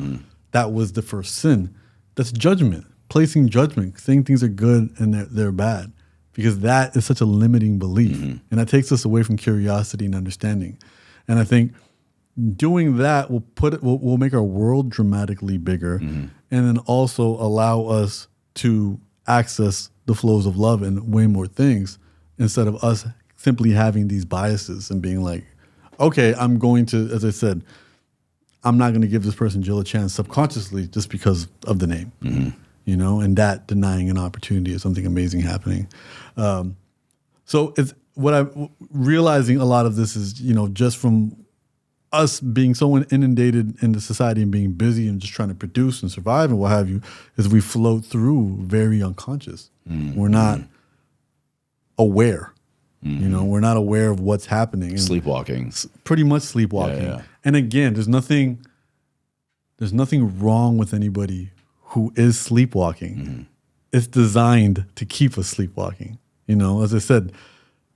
that was the first sin. That's judgment, placing judgment, saying things are good and they're bad, because that is such a limiting belief, and that takes us away from curiosity and understanding. And I think doing that will make our world dramatically bigger, and then also allow us to access the flows of love and way more things, instead of us simply having these biases and being like, okay, I'm going to, as I said, I'm not going to give this person Jill a chance subconsciously just because of the name, you know, and that denying an opportunity of something amazing happening. So it's what I'm realizing a lot of this is, you know, just from us being so inundated in the society and being busy and just trying to produce and survive and what have you, is we float through very unconscious. We're not aware. You know, we're not aware of what's happening. And sleepwalking. Pretty much sleepwalking. Yeah. And again, there's nothing wrong with anybody who is sleepwalking. It's designed to keep us sleepwalking. You know, as I said,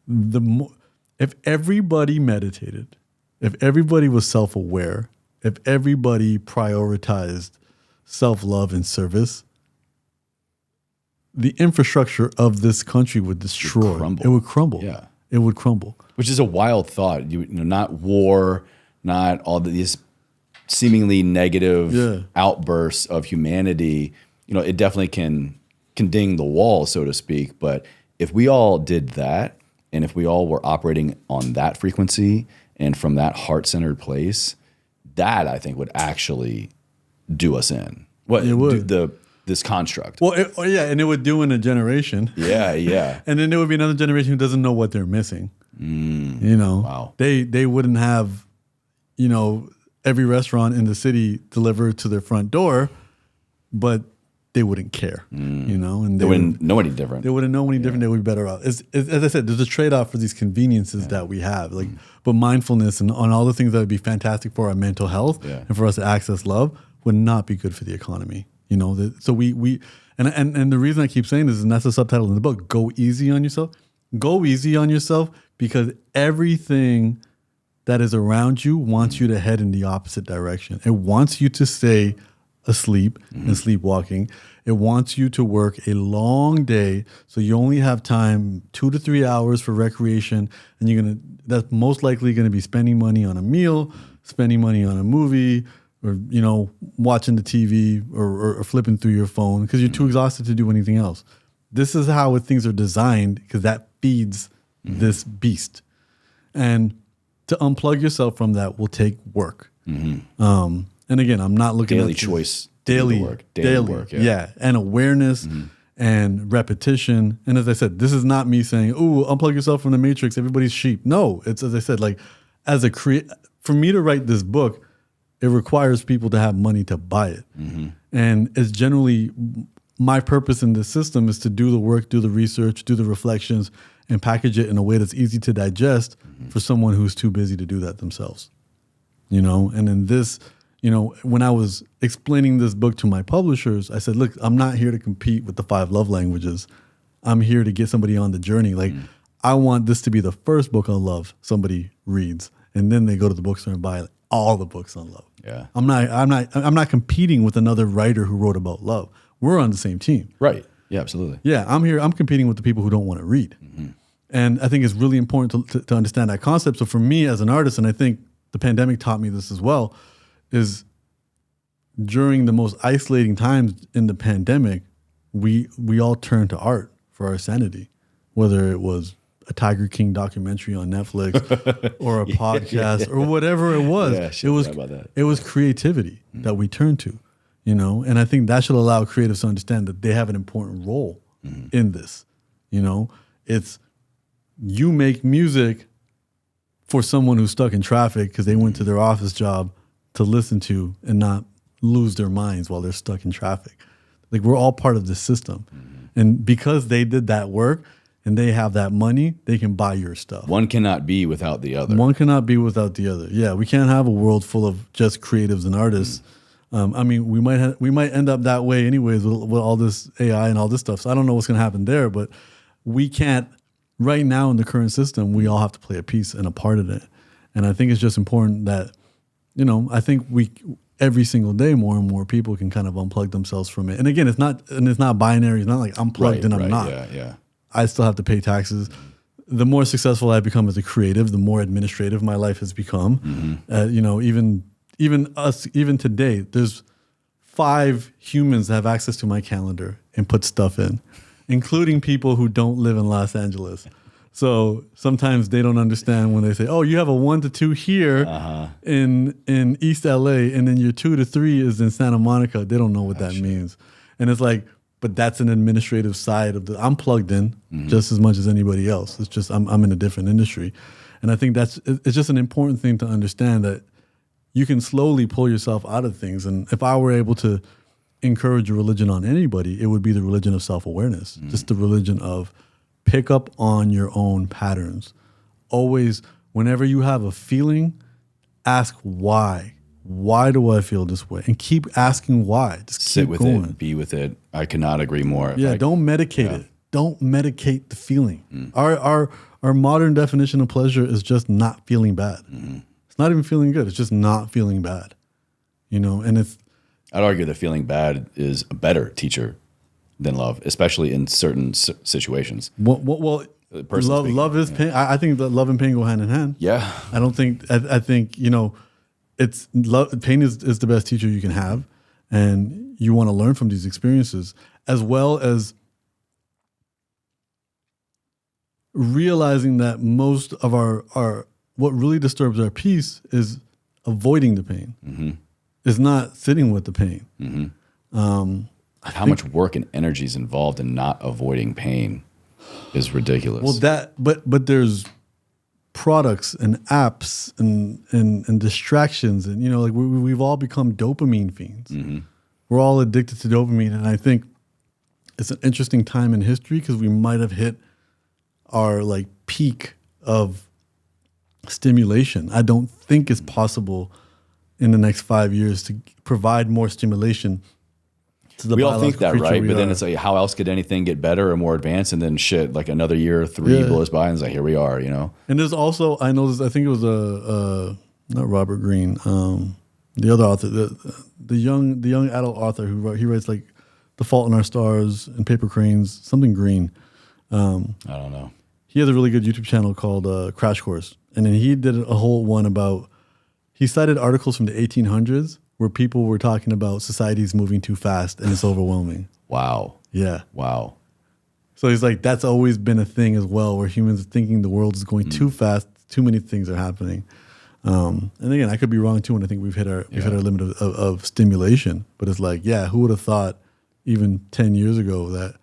if everybody meditated, if everybody was self-aware, if everybody prioritized self-love and service, the infrastructure of this country would destroy. It would crumble. Yeah. It would crumble. Which is a wild thought. You know, not war, not all these seemingly negative outbursts of humanity. You know, it definitely can ding the wall, so to speak. But if we all did that, and if we all were operating on that frequency and from that heart-centered place, that I think would actually do us in. It would. This construct. Well, and it would do in a generation. Yeah. And then there would be another generation who doesn't know what they're missing. You know, wow. They wouldn't have, you know, every restaurant in the city delivered to their front door, but they wouldn't care. You know, and they wouldn't know any different. They wouldn't know any different. They would be better off. As I said, there's a trade-off for these conveniences that we have, like, but mindfulness and on all the things that would be fantastic for our mental health and for us to access love would not be good for the economy. You know, so we and the reason I keep saying this, and that's the subtitle in the book, Go Easy on Yourself. Go easy on yourself, because everything that is around you wants you to head in the opposite direction. It wants you to stay asleep and sleepwalking. It wants you to work a long day, so you only have time 2 to 3 hours for recreation, and that's most likely going to be spending money on a meal, spending money on a movie, or watching the TV or flipping through your phone because you're too exhausted to do anything else. This is how things are designed because that feeds this beast. And to unplug yourself from that will take work. And again, I'm not looking daily at choice, daily work, work, and awareness and repetition. And as I said, this is not me saying, "Oh, unplug yourself from the matrix. Everybody's sheep." No, it's as I said, like for me to write this book, it requires people to have money to buy it, and it's generally my purpose in this system is to do the work, do the research, do the reflections, and package it in a way that's easy to digest for someone who's too busy to do that themselves. And in this. When I was explaining this book to my publishers, I said, look, I'm not here to compete with the 5 love languages. I'm here to get somebody on the journey. Like, I want this to be the first book on love somebody reads, and then they go to the bookstore and buy all the books on love. Yeah. I'm not competing with another writer who wrote about love. We're on the same team. Right. Yeah, absolutely. Yeah, I'm competing with the people who don't want to read. And I think it's really important to understand that concept. So for me as an artist, and I think the pandemic taught me this as well, is during the most isolating times in the pandemic, we all turned to art for our sanity, whether it was a Tiger King documentary on Netflix or a podcast or whatever it was. It was creativity that we turned to, and I think that should allow creatives to understand that they have an important role in this. It's you make music for someone who's stuck in traffic because they went to their office job to listen to and not lose their minds while they're stuck in traffic. Like, we're all part of this system. And because they did that work and they have that money, they can buy your stuff. One cannot be without the other. One cannot be without the other. Yeah, we can't have a world full of just creatives and artists. I mean, we might end up that way anyways with all this AI and all this stuff. So I don't know what's going to happen there, but we can't, right now in the current system, we all have to play a piece and a part in it. And I think it's just important that, I think every single day, more and more people can kind of unplug themselves from it. And again, it's not binary. It's not like I'm plugged and I'm not. Yeah. I still have to pay taxes. The more successful I've become as a creative, the more administrative my life has become. Even today, there's 5 humans that have access to my calendar and put stuff in, including people who don't live in Los Angeles. So sometimes they don't understand when they say, "Oh, you have a 1 to 2 here in East LA, and then your 2 to 3 is in Santa Monica." They don't know what that means, and it's like, but that's an administrative side of I'm plugged in just as much as anybody else. It's just I'm in a different industry, and I think it's just an important thing to understand that you can slowly pull yourself out of things. And if I were able to encourage a religion on anybody, it would be the religion of self-awareness, just the religion of pick up on your own patterns. Always, whenever you have a feeling, ask why. Why do I feel this way? And keep asking why. Just sit with going. it, be with it. I cannot agree more. Yeah, don't medicate it. Don't medicate the feeling. Our modern definition of pleasure is just not feeling bad. It's not even feeling good. It's just not feeling bad. And I'd argue that feeling bad is a better teacher than love, especially in certain situations. Well, love is pain. I think that love and pain go hand in hand. Yeah. I think, it's love. Pain is the best teacher you can have. And you want to learn from these experiences, as well as realizing that most of our what really disturbs our peace is avoiding the pain. Is not sitting with the pain. How much work and energy is involved in not avoiding pain is ridiculous. Well, but there's products and apps and distractions, and like we've all become dopamine fiends. We're all addicted to dopamine, and I think it's an interesting time in history because we might have hit our peak of stimulation. I don't think it's possible in the next 5 years to provide more stimulation to the we all think that, right? But then are. it's like, how else could anything get better or more advanced? And then shit, like another year, 3 blows by, and it's like, here we are, And there's also, I think it was not Robert Greene, the other author, the young adult author he writes like The Fault in Our Stars and Paper Cranes, something Green. I don't know. He has a really good YouTube channel called Crash Course, and then he did a whole one about. He cited articles from the 1800s where people were talking about society's moving too fast and it's overwhelming. Wow. Yeah. Wow. So he's like, that's always been a thing as well, where humans are thinking the world is going too fast, too many things are happening. And again, I could be wrong too, and I think we've hit our limit of stimulation. But it's like, yeah, who would have thought even 10 years ago that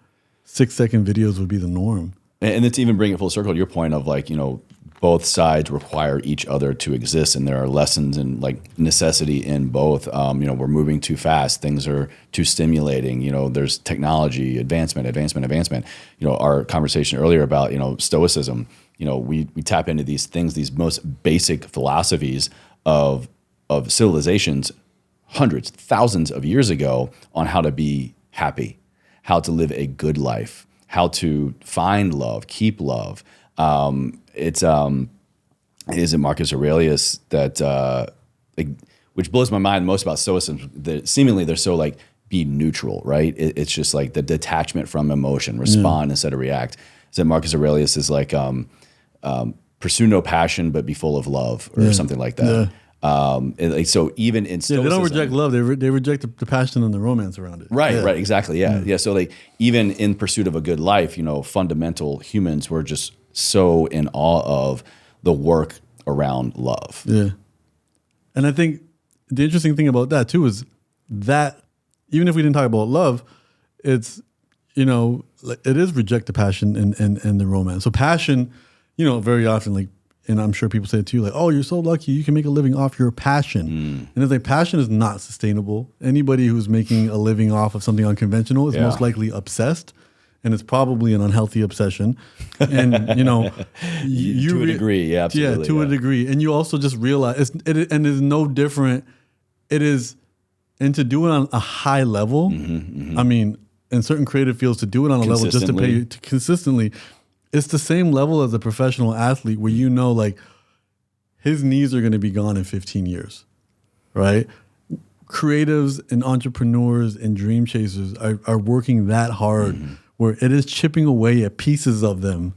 6-second videos would be the norm? And it's even bringing it full circle to your point of like, you know, both sides require each other to exist, and there are lessons and like necessity in both. You know, we're moving too fast; things are too stimulating. You know, there's technology advancement. You know, our conversation earlier about, you know, stoicism. You know, we tap into these things, these most basic philosophies of civilizations, hundreds, thousands of years ago, on how to be happy, how to live a good life, how to find love, keep love. Is it Marcus Aurelius that, which blows my mind most about stoicism, that seemingly they're so like, be neutral, right? It's just like the detachment from emotion, respond instead of react. Is that Marcus Aurelius is like, pursue no passion, but be full of love, or something like that. Like, so even in stoicism, they don't reject love; they reject the passion and the romance around it. Right, right, exactly, yeah. So like, even in pursuit of a good life, you know, fundamental humans were just so in awe of the work around love. Yeah, and I think the interesting thing about that too is that even if we didn't talk about love, it's, you know, it is reject the passion and the romance. So passion, you know, very often, like, and I'm sure people say it to you, like, oh, you're so lucky, you can make a living off your passion. And it's like, passion is not sustainable. Anybody who's making a living off of something unconventional is most likely obsessed, and it's probably an unhealthy obsession. And, you know, to a degree, absolutely. Yeah, to a degree. And you also just realize, and it's no different. It is, and to do it on a high level, I mean, in certain creative fields, to do it on a level just to pay you consistently, it's the same level as a professional athlete, where you know, like, his knees are going to be gone in 15 years, right? Creatives and entrepreneurs and dream chasers are working that hard, where it is chipping away at pieces of them,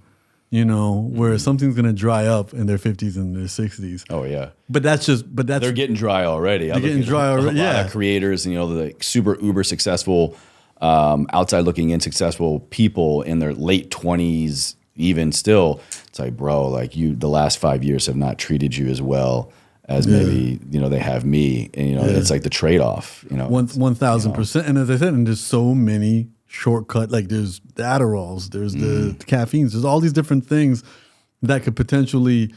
you know, where something's going to dry up in their 50s and their 60s. Oh, yeah. But that's they're getting dry already. They're getting dry already, A lot of creators, and, you know, the like, super uber successful, outside looking in successful people in their late 20s, even still, it's like, bro, like, the last 5 years have not treated you as well as maybe, you know, they have me. And, you know, it's like the trade-off, you know. 1,000%. And as I said, and there's so many shortcut, like, there's the Adderalls, there's the caffeines, there's all these different things that could potentially,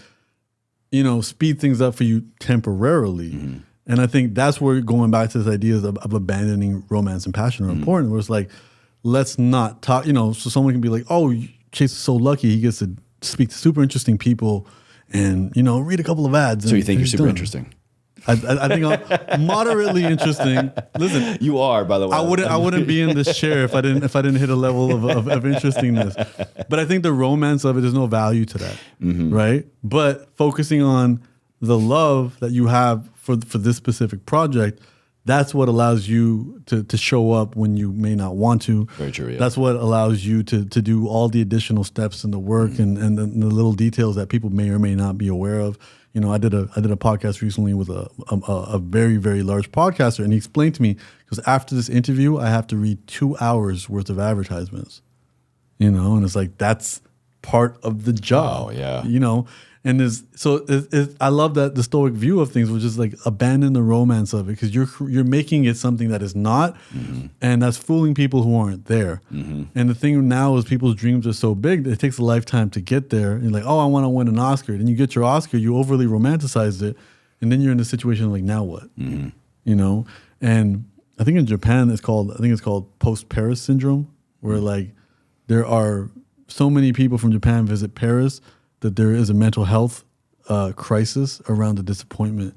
you know, speed things up for you temporarily. And I think that's where, going back to this idea of abandoning romance and passion are important, where it's like, let's not talk, you know, so someone can be like, oh, Chase is so lucky, he gets to speak to super interesting people and, you know, read a couple of ads. So you think you're super interesting? I think I'm moderately interesting. Listen, you are, by the way. I wouldn't be in this chair if I didn't hit a level of interestingness. But I think the romance of it, there's no value to that, right? But focusing on the love that you have for this specific project, that's what allows you to show up when you may not want to. Very true. Yeah. That's what allows you to do all the additional steps in the work and the little details that people may or may not be aware of. You know, I did a podcast recently with a very, very large podcaster, and he explained to me, because after this interview, I have to read 2 hours worth of advertisements. You know, and it's like, that's part of the job. Oh, yeah. You know, and I love that the Stoic view of things, which is like, abandon the romance of it, because you're making it something that is not, and that's fooling people who aren't there. And the thing now is, people's dreams are so big that it takes a lifetime to get there. And you're like, oh, I want to win an Oscar. Then you get your Oscar, you overly romanticize it, and then you're in the situation like, now what? You know? And I think in Japan it's called post-Paris syndrome, where like, there are so many people from Japan visit Paris that there is a mental health crisis around the disappointment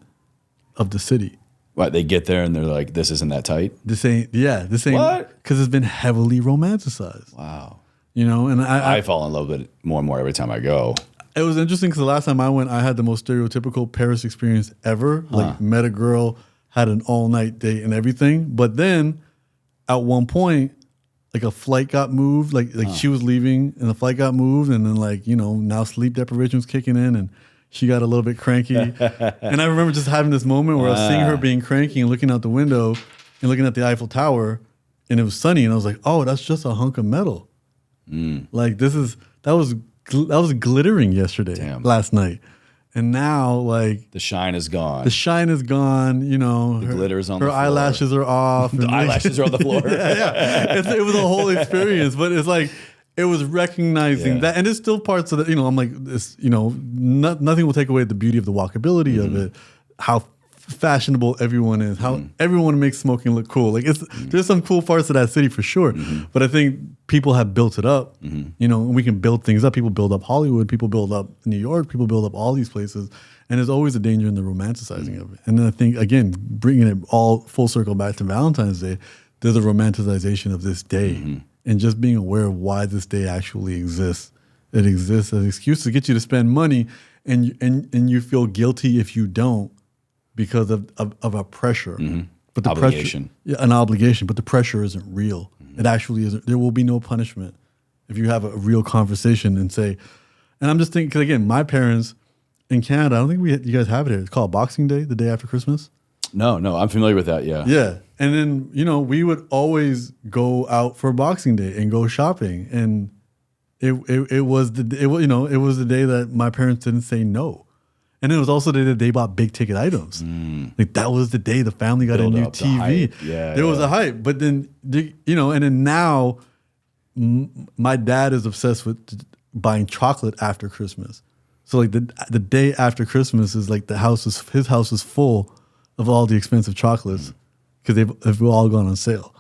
of the city. Right, they get there and they're like, this isn't that tight? This ain't, what? Because it's been heavily romanticized. Wow. You know, and I fall in love with it more and more every time I go. It was interesting because the last time I went, I had the most stereotypical Paris experience ever. Like, met a girl, had an all-night date and everything. But then, at one point, like, a flight got moved, like she was leaving and the flight got moved, and then, like, you know, now sleep deprivation was kicking in, and she got a little bit cranky. And I remember just having this moment where I was seeing her being cranky and looking out the window and looking at the Eiffel Tower, and it was sunny, and I was like, oh, that's just a hunk of metal. Like that was glittering yesterday, last night. And now, like, the shine is gone. The shine is gone. You know, the glitter is on the floor. Her eyelashes are off. The eyelashes are on the floor. It was a whole experience, but it's like it was recognizing that, and there's still parts of it. You know, I'm like, this. You know, nothing will take away the beauty of the walkability of it. How fashionable everyone is. How everyone makes smoking look cool. Like there's some cool parts of that city for sure. But I think people have built it up. You know, and we can build things up. People build up Hollywood. People build up New York. People build up all these places. And there's always a danger in the romanticizing of it. And then I think, again, bringing it all full circle back to Valentine's Day, there's a romanticization of this day. And just being aware of why this day actually exists. It exists as an excuse to get you to spend money, and you feel guilty if you don't, because of a pressure. But the obligation. Pressure, an obligation, but the pressure isn't real. It actually isn't. There will be no punishment if you have a real conversation and say, and I'm just thinking, because again, my parents in Canada, I don't think you guys have it here. It's called Boxing Day, the day after Christmas. No, I'm familiar with that, Yeah. And then, you know, we would always go out for Boxing Day and go shopping. And it was the day that my parents didn't say no. And it was also the day that they bought big ticket items. Like that was the day the family got a new TV. There was a hype. But then, you know, and then now my dad is obsessed with buying chocolate after Christmas. So like the day after Christmas is like his house is full of all the expensive chocolates because they've all gone on sale.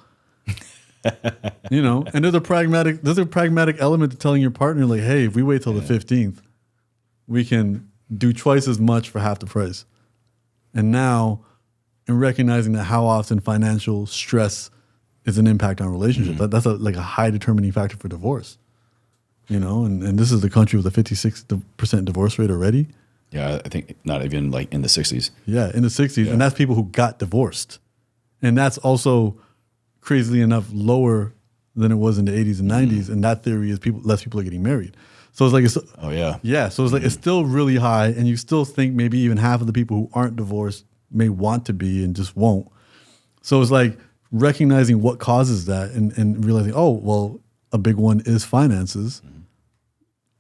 You know, and there's a pragmatic element to telling your partner, like, hey, if we wait till the 15th, we can do twice as much for half the price. And now, in recognizing that how often financial stress is an impact on relationships, that's like a high determining factor for divorce. You know, and this is the country with a 56% divorce rate already. Yeah, I think not even like in the 60s. Yeah, in the 60s. And that's people who got divorced. And that's also, crazily enough, lower than it was in the 80s and 90s. And that theory is less people are getting married. So it's like, so it's like, it's still really high. And you still think maybe even half of the people who aren't divorced may want to be and just won't. So it's like recognizing what causes that and realizing, oh, well, a big one is finances.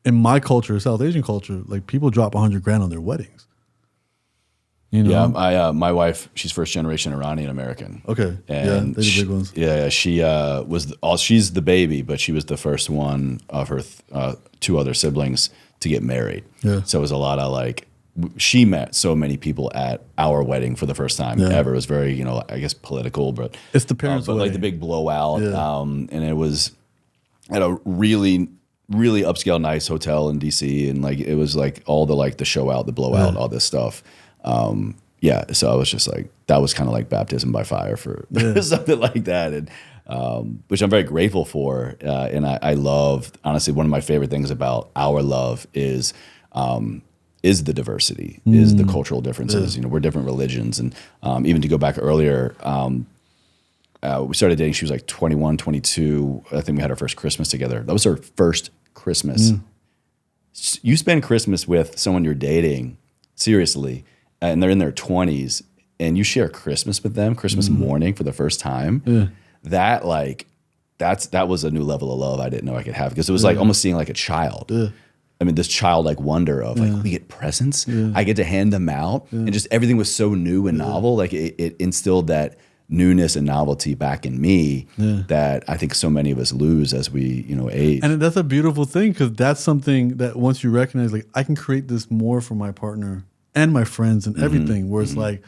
In my culture, South Asian culture, like people drop $100,000 on their weddings. You know? Yeah, my wife, she's first generation Iranian American. Okay, and they're the big ones. Yeah, she she's the baby, but she was the first one of her two other siblings to get married. Yeah, so it was a lot of like, she met so many people at our wedding for the first time ever. It was very, you know, I guess political, but it's the parents' but wedding. Like the big blowout, and it was at a really upscale, nice hotel in DC, and like it was like all the show out, the blowout, all this stuff. So I was just like, that was kind of like baptism by fire for something like that, and which I'm very grateful for. And I love, honestly, one of my favorite things about our love is the diversity, is the cultural differences. You know, we're different religions, and even to go back earlier. We started dating, she was like 21, 22. I think we had our first Christmas together. That was our first Christmas. You spend Christmas with someone you're dating, seriously, and they're in their 20s, and you share Christmas with them, Christmas morning for the first time. That was a new level of love I didn't know I could have, because it was like almost seeing like a child. I mean, this childlike wonder of like, we get presents, I get to hand them out, and just everything was so new and novel. Like it instilled that newness and novelty back in me that I think so many of us lose as we, you know, age. And that's a beautiful thing, because that's something that once you recognize, like, I can create this more for my partner and my friends and everything, where it's like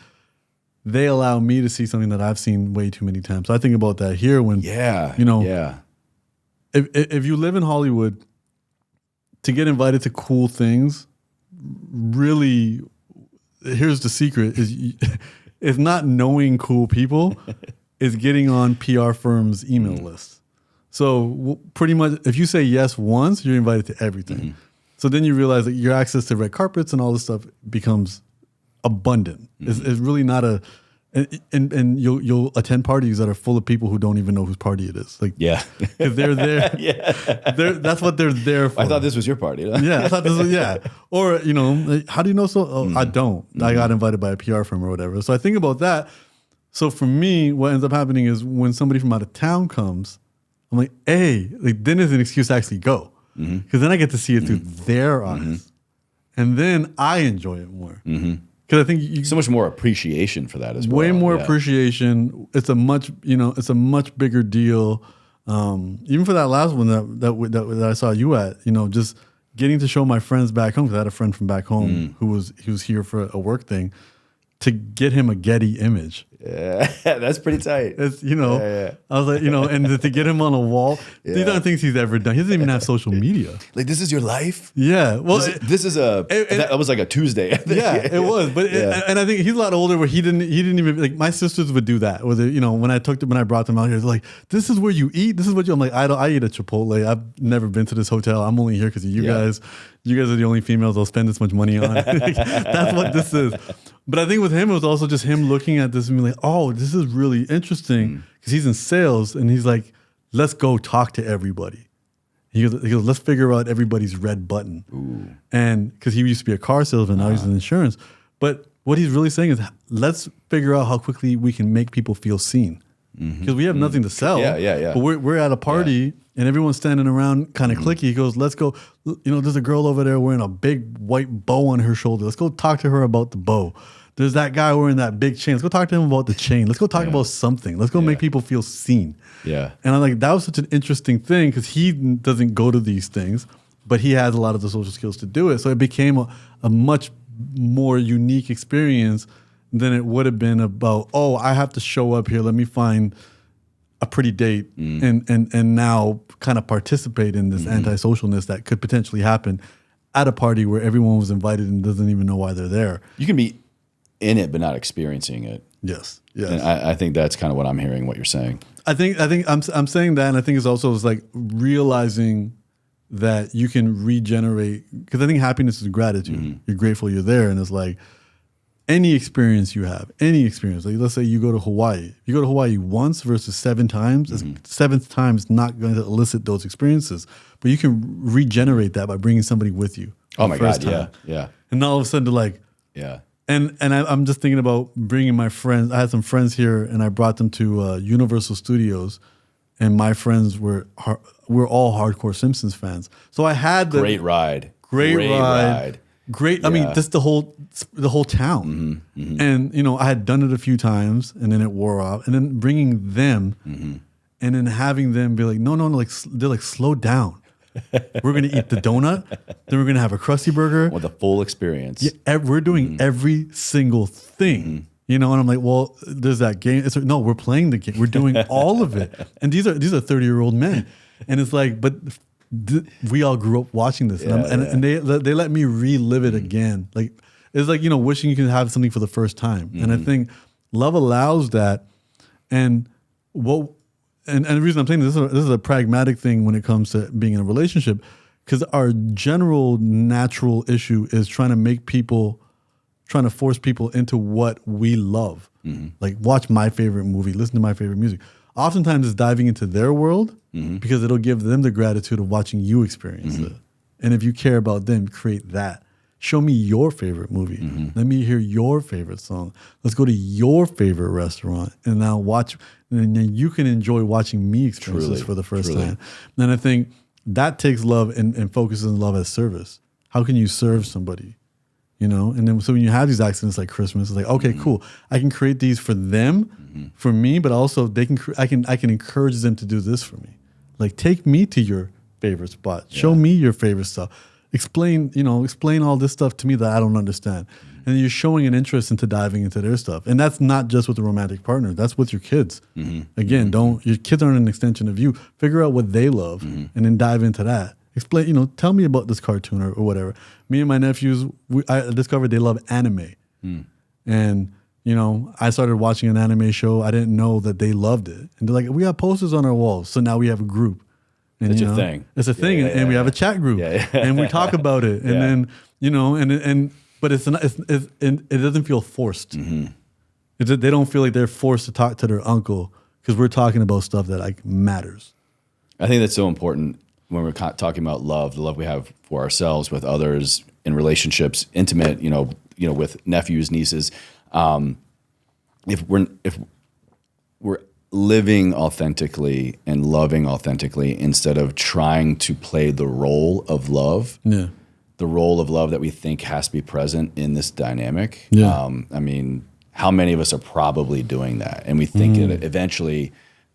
they allow me to see something that I've seen way too many times. So I think about that here when, you know, if you live in Hollywood, to get invited to cool things, really, here's the secret, is it's not knowing cool people, it's getting on PR firms' email lists. So pretty much, if you say yes once, you're invited to everything. So then you realize that your access to red carpets and all this stuff becomes abundant. It's really not And you'll attend parties that are full of people who don't even know whose party it is. Like, Yeah. because they're there. That's what they're there for. I thought this was your party. Yeah, I thought this was, yeah. Or, like, how do you know so? Oh, I don't. I got invited by a PR firm or whatever. So I think about that. So for me, what ends up happening is when somebody from out of town comes, I'm like, hey, like, then there's an excuse to actually go. Because then I get to see it through their eyes. And then I enjoy it more. Because I think So much more appreciation for that as well. way more appreciation. It's a much bigger deal. Even for that last one that I saw you at, just getting to show my friends back home, because I had a friend from back home who was here for a work thing, to get him a Getty image. Yeah, that's pretty tight. It's, I was like, and to get him on a wall, these aren't things he's ever done. He doesn't even have social media. Like, this is your life? Yeah. Well, that was like a Tuesday. I think. Yeah, it was. But and I think he's a lot older where he didn't even, like, my sisters would do that. Where when I brought them out here, it's like, this is where you eat. This is what I'm like, I eat at Chipotle. I've never been to this hotel. I'm only here because of you guys. You guys are the only females I'll spend this much money on. That's what this is. But I think with him, it was also just him looking at this and being like, oh, this is really interesting, because he's in sales and he's like, let's go talk to everybody. He goes, let's figure out everybody's red button. Ooh. And because he used to be a car salesman, now he's in insurance. But what he's really saying is, let's figure out how quickly we can make people feel seen. Because we have nothing to sell. Yeah. But we're at a party and everyone's standing around kind of cliquey. He goes, let's go. There's a girl over there wearing a big white bow on her shoulder. Let's go talk to her about the bow. There's that guy wearing that big chain. Let's go talk to him about the chain. Let's go talk about something. Let's go make people feel seen. Yeah. And I'm like, that was such an interesting thing, because he doesn't go to these things, but he has a lot of the social skills to do it. So it became a much more unique experience than it would have been about, oh, I have to show up here. Let me find a pretty date and now kind of participate in this antisocialness that could potentially happen at a party where everyone was invited and doesn't even know why they're there. You can be in it but not experiencing it. Yes. And I think that's kind of what I'm hearing, what you're saying. I think I'm saying that, and I think it's also like realizing that you can regenerate, because I think happiness is gratitude. You're grateful you're there, and it's like any experience you have, like let's say you go to Hawaii. You go to Hawaii once versus 7 times. Seventh time is not going to elicit those experiences, but you can regenerate that by bringing somebody with you. Oh my God, yeah. And all of a sudden, they're like, And I'm just thinking about bringing my friends. I had some friends here, and I brought them to Universal Studios, and my friends we're all hardcore Simpsons fans. So I had the great ride. I mean, just the whole town, and I had done it a few times, and then it wore off, and then bringing them, and then having them be like, no, like they're like, slow down. We're going to eat the donut. Then we're going to have a Krusty Burger. Well, the full experience. Yeah, we're doing every single thing. And I'm like, well, there's that game. No, we're playing the game. We're doing all of it. And these are 30-year-old men. And it's like, but we all grew up watching this. And they let me relive it again. Like, it's like, wishing you could have something for the first time. And I think love allows that. And And the reason I'm saying this is a pragmatic thing when it comes to being in a relationship, because our general natural issue is trying to force people into what we love. Like, watch my favorite movie, listen to my favorite music. Oftentimes it's diving into their world because it'll give them the gratitude of watching you experience it. And if you care about them, create that. Show me your favorite movie. Let me hear your favorite song. Let's go to your favorite restaurant and now watch. And then you can enjoy watching me experience this for the first time. And I think that takes love and focuses on love as service. How can you serve somebody? And then so when you have these accidents like Christmas, it's like, okay, cool. I can create these for them, for me, but also I can encourage them to do this for me. Like, take me to your favorite spot. Show me your favorite stuff. Explain all this stuff to me that I don't understand. And you're showing an interest into diving into their stuff. And that's not just with a romantic partner. That's with your kids. Again, your kids aren't an extension of you. Figure out what they love and then dive into that. Explain, tell me about this cartoon or whatever. Me and my nephews, I discovered they love anime. And, I started watching an anime show. I didn't know that they loved it. And they're like, we have posters on our walls. So now we have a group. And, it's a thing. It's a thing, and we have a chat group, and we talk about it, and then but it doesn't feel forced. It's that they don't feel like they're forced to talk to their uncle because we're talking about stuff that like matters. I think that's so important when we're talking about love, the love we have for ourselves, with others, in relationships, intimate, with nephews, nieces. If we're living authentically and loving authentically instead of trying to play the role of love, the role of love that we think has to be present in this dynamic. I mean, how many of us are probably doing that? And we think that eventually,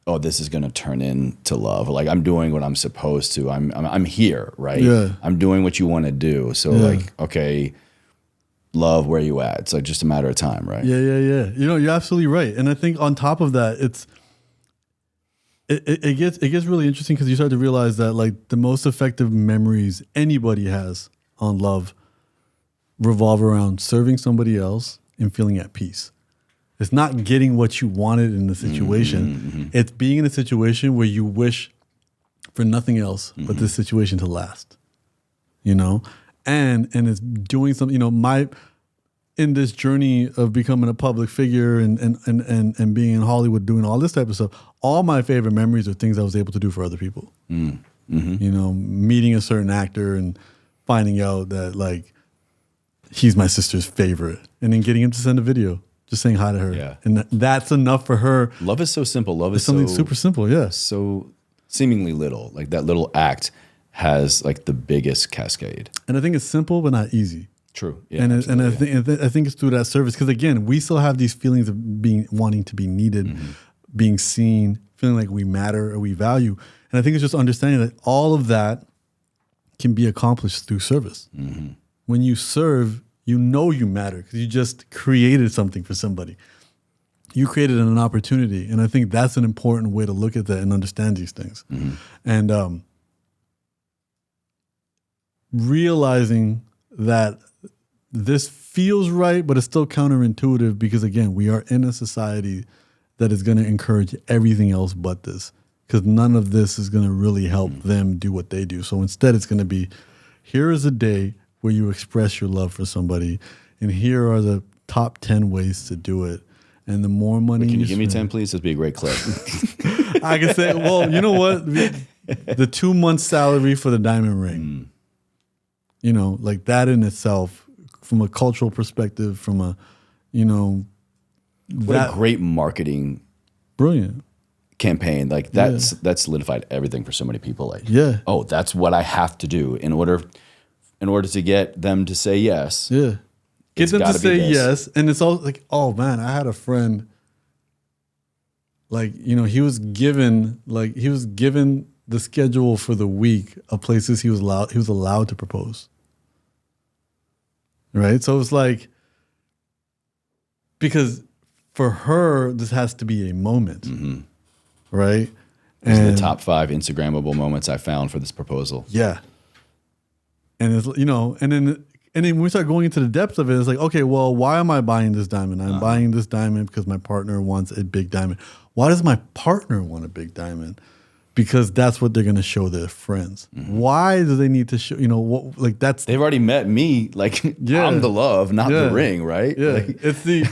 oh, this is going to turn into love. Like, I'm doing what I'm supposed to. I'm here, right? Yeah. I'm doing what you want to do. So like, okay, love, where you at? It's like just a matter of time, right? Yeah. You're absolutely right. And I think on top of that, it gets really interesting because you start to realize that like the most effective memories anybody has on love revolve around serving somebody else and feeling at peace. It's not getting what you wanted in the situation. It's being in a situation where you wish for nothing else but this situation to last. And it's doing something, in this journey of becoming a public figure and being in Hollywood, doing all this type of stuff, all my favorite memories are things I was able to do for other people. Meeting a certain actor and finding out that like he's my sister's favorite, and then getting him to send a video, just saying hi to her. Yeah. And that's enough for her. Love is so simple. Love is something so super simple. Yeah. So seemingly little. Like that little act has like the biggest cascade. And I think it's simple, but not easy. True. Yeah, and I think it's through that service, because again, we still have these feelings of wanting to be needed, being seen, feeling like we matter or we value. And I think it's just understanding that all of that can be accomplished through service. When you serve, you matter because you just created something for somebody. You created an opportunity. And I think that's an important way to look at that and understand these things. And realizing that this feels right, but it's still counterintuitive because, again, we are in a society that is going to encourage everything else but this, because none of this is going to really help them do what they do. So instead, it's going to be, here is a day where you express your love for somebody, and here are the top 10 ways to do it. And the more money Can you give me 10, please? That'd be a great clip. I can say, well, you know what? The 2 months salary for the diamond ring. Like that in itself, from a cultural perspective, from a, what a great marketing brilliant campaign. Like that solidified everything for so many people. Like, oh, that's what I have to do in order to get them to say yes. Yeah. Get them to say yes. And it's all like, oh man, I had a friend, like, he was given the schedule for the week of places he was allowed to propose. Right? So it's like, because for her, this has to be a moment. Right? These are the top 5 Instagrammable moments I found for this proposal. Yeah. And it's, and then when we start going into the depths of it, it's like, okay, well, why am I buying this diamond? I'm buying this diamond because my partner wants a big diamond. Why does my partner want a big diamond? Because that's what they're going to show their friends. Why do they need to show, that's... They've already met me. Like, I'm the love, not the ring, right? Yeah. Like, it's the,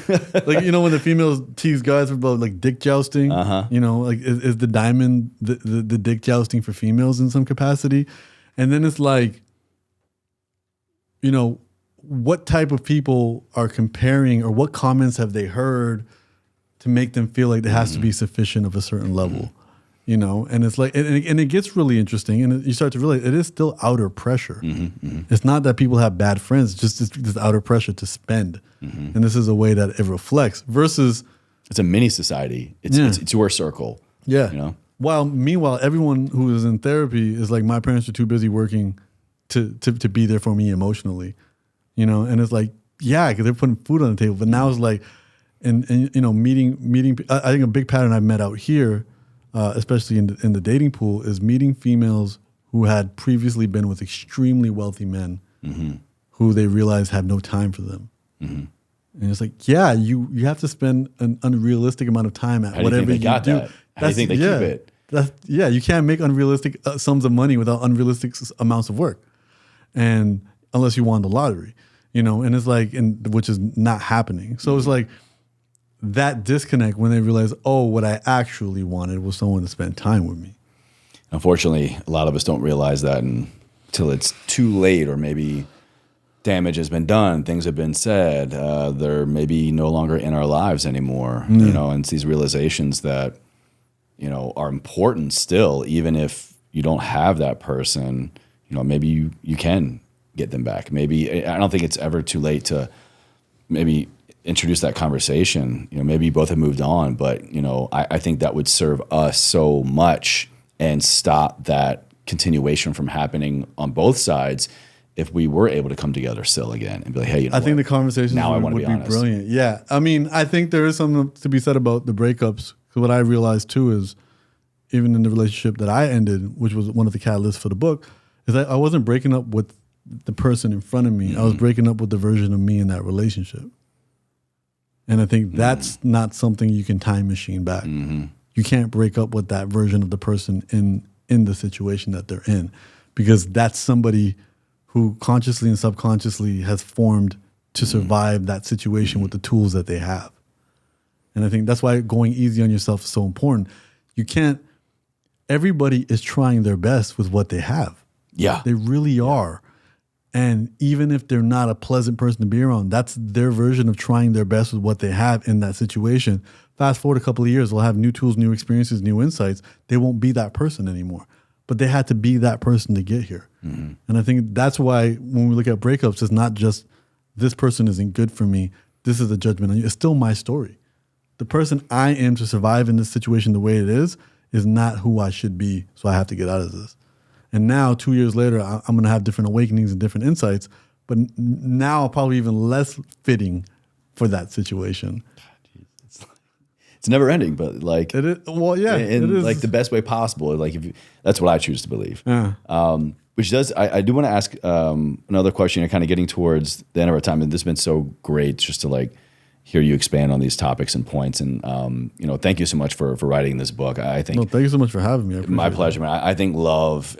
when the females tease guys about like dick jousting, like is the diamond the dick jousting for females in some capacity? And then it's like, what type of people are comparing, or what comments have they heard to make them feel like there has to be sufficient of a certain level? And it's like, and it gets really interesting, and you start to realize it is still outer pressure. It's not that people have bad friends, just this outer pressure to spend. And this is a way that it reflects versus... It's a mini society. It's your circle. Yeah. Meanwhile, everyone who is in therapy is like, my parents are too busy working to be there for me emotionally, and it's like, yeah, because they're putting food on the table. But now it's like, and meeting, I think a big pattern I've met out here, especially in the dating pool, is meeting females who had previously been with extremely wealthy men who they realize have no time for them. And it's like, yeah, you have to spend an unrealistic amount of time at whatever you do. How do you think they keep it? You can't make unrealistic sums of money without unrealistic amounts of work, and unless you won the lottery, and it's like, which is not happening. So it's like, that disconnect when they realize, oh, what I actually wanted was someone to spend time with me. Unfortunately, a lot of us don't realize that until it's too late, or maybe damage has been done, things have been said, they're maybe no longer in our lives anymore. You know, and it's these realizations that, you know, are important still, even if you don't have that person. You know, maybe you can get them back. Maybe, I don't think it's ever too late to maybe introduce that conversation. You know, maybe you both have moved on, but, you know, I think that would serve us so much and stop that continuation from happening on both sides if we were able to come together still again and be like, hey, you know, I think the conversations would be brilliant. Yeah. I mean, I think there is something to be said about the breakups. Because what I realized too is, even in the relationship that I ended, which was one of the catalysts for the book, is that I wasn't breaking up with the person in front of me. I was breaking up with the version of me in that relationship. And I think that's not something you can time machine back. You can't break up with that version of the person in the situation that they're in, because that's somebody who consciously and subconsciously has formed to survive that situation with the tools that they have. And I think that's why going easy on yourself is so important. You can't, everybody is trying their best with what they have. Yeah. They really are. And even if they're not a pleasant person to be around, that's their version of trying their best with what they have in that situation. Fast forward a couple of years, they'll have new tools, new experiences, new insights. They won't be that person anymore. But they had to be that person to get here. And I think that's why when we look at breakups, it's not just this person isn't good for me. This is a judgment on you. It's still my story. The person I am to survive in this situation the way it is not who I should be. So I have to get out of this. And now 2 years later, I'm going to have different awakenings and different insights. But now probably even less fitting for that situation. It's never ending, but like it is. Well, yeah, in it is. like the best way possible. Like that's what I choose to believe. Yeah. Which does, I do want to ask another question. You're kind of getting towards the end of our time, and this has been so great just to like hear you expand on these topics and points. And you know, thank you so much for writing this book. I think. No, thank you so much for having me. My pleasure, man. I think love,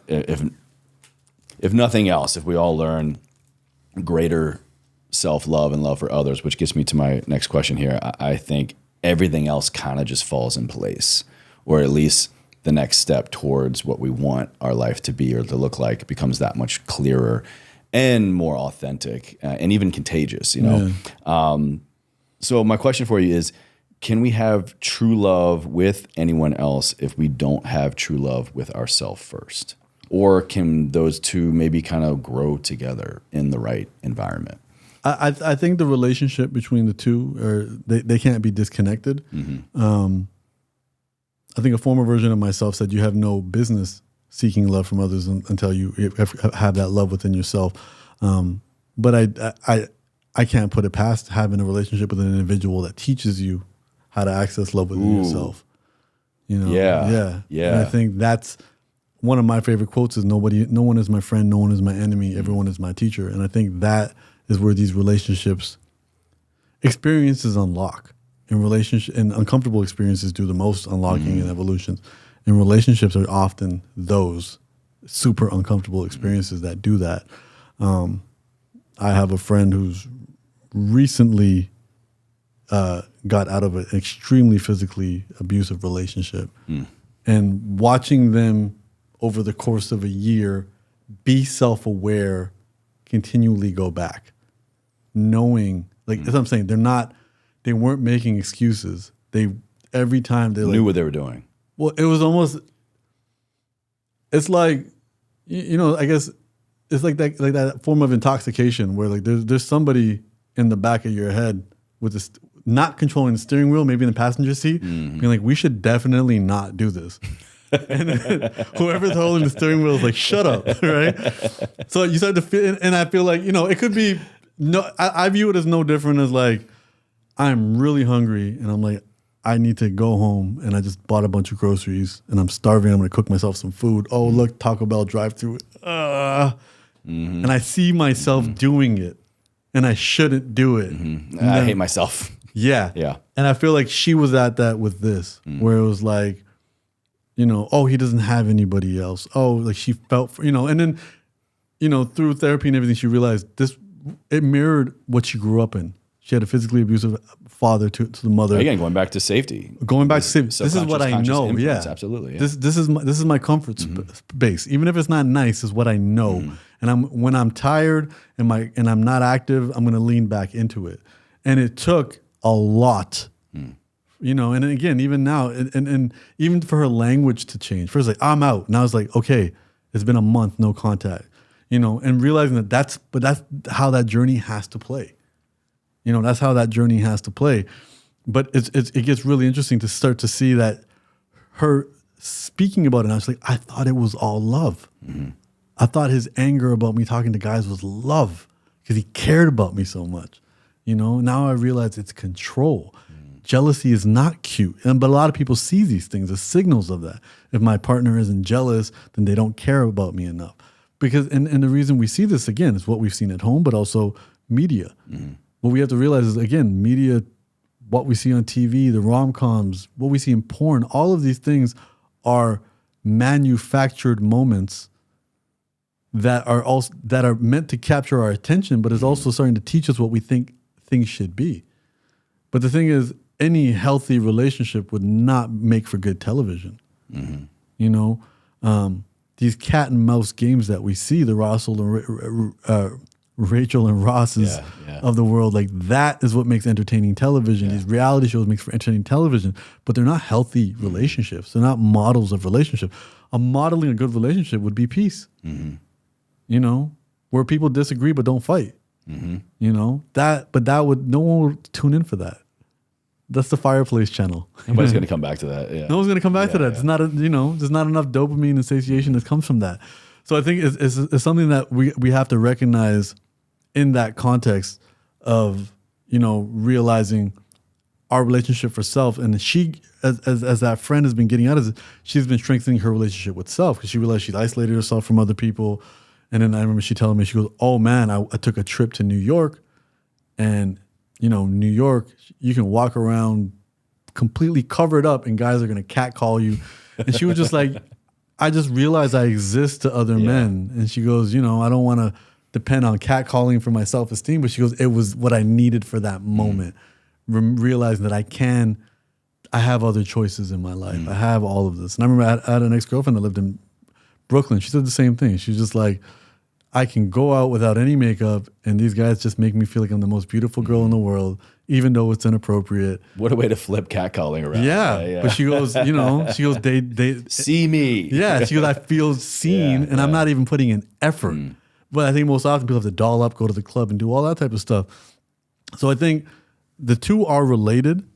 if nothing else, if we all learn greater self-love and love for others, which gets me to my next question here, I think everything else kind of just falls in place, or at least the next step towards what we want our life to be or to look like becomes that much clearer and more authentic and even contagious, you know? Yeah. So my question for you is, can we have true love with anyone else if we don't have true love with ourselves first? Or can those two maybe kind of grow together in the right environment? I think the relationship between the two, they can't be disconnected. I think a former version of myself said you have no business seeking love from others until you have that love within yourself. But I can't put it past having a relationship with an individual that teaches you how to access love within yourself. You know? Yeah. And I think that's one of my favorite quotes is no one is my friend, no one is my enemy, everyone is my teacher. And I think that is where these experiences unlock. And uncomfortable experiences do the most unlocking and evolutions. And relationships are often those super uncomfortable experiences that do that. I have a friend who's recently got out of an extremely physically abusive relationship. And watching them over the course of a year be self-aware, continually go back, knowing, like that's what I'm saying, they weren't making excuses. Every time they knew what they were doing. Well, it was almost, it's like, you know, I guess it's like that form of intoxication where like there's somebody in the back of your head with this, not controlling the steering wheel, maybe in the passenger seat, being like, we should definitely not do this. And then whoever's holding the steering wheel is like, shut up, right? So you start to feel, and I feel like, you know, it could be, I view it as no different as like, I'm really hungry and I'm like, I need to go home and I just bought a bunch of groceries and I'm starving. I'm going to cook myself some food. Oh, look, Taco Bell drive-thru. And I see myself doing it and I shouldn't do it. I hate myself. Yeah. Yeah. And I feel like she was at that with this, where it was like, you know, oh, he doesn't have anybody else. Oh, like she felt, for, you know, and then, you know, through therapy and everything, she realized it mirrored what she grew up in. She had a physically abusive father to the mother. Again, going back to safety. Going back to safety. This is what I know. Influence, Yeah, absolutely. Yeah. This is my comfort base. Even if it's not nice, is what I know. And when I'm tired and I'm not active, I'm going to lean back into it. And it took a lot. You know, and again, even now, and even for her language to change. First, like, I'm out. Now it's like, okay, it's been a month, no contact. You know, and realizing that's how that journey has to play. You know, that's how that journey has to play. But it gets really interesting to start to see that her speaking about it. I was like, I thought it was all love. I thought his anger about me talking to guys was love because he cared about me so much. You know, now I realize it's control. Jealousy is not cute. But a lot of people see these things as signals of that. If my partner isn't jealous, then they don't care about me enough. Because and the reason we see this, again, is what we've seen at home, but also media. What we have to realize is, again, media, what we see on TV, the rom-coms, what we see in porn, all of these things are manufactured moments that are meant to capture our attention, but is also starting to teach us what we think things should be. But the thing is, any healthy relationship would not make for good television. You know, these cat and mouse games that we see, the Russell and Rachel and Rosses of the world, like that is what makes entertaining television. These reality shows make for entertaining television, but they're not healthy relationships. They're not models of relationship. Modeling a good relationship would be peace. You know, where people disagree but don't fight. You know, no one would tune in for that. That's the Fireplace channel. Nobody's going to come back to that. Yeah. No one's going to come back to that. It's not, there's not enough dopamine and satiation that comes from that. So I think it's something that we have to recognize in that context of, you know, realizing our relationship for self. And she, as that friend has been getting out of it, she's been strengthening her relationship with self because she realized she'd isolated herself from other people. And then I remember she telling me, she goes, oh man, I took a trip to New York, and you know, New York, you can walk around completely covered up and guys are going to catcall you. And she was just like, I just realized I exist to other men. And she goes, you know, I don't want to depend on catcalling for my self-esteem, but she goes, it was what I needed for that moment. Realizing that I have other choices in my life. I have all of this. And I remember I had an ex-girlfriend that lived in Brooklyn. She said the same thing. She's just like, I can go out without any makeup and these guys just make me feel like I'm the most beautiful girl in the world, even though it's inappropriate. What a way to flip catcalling around. Yeah. But she goes, you know, they see me. Yeah. She goes, I feel seen and I'm not even putting in effort. But I think most often people have to doll up, go to the club and do all that type of stuff. So I think the two are related,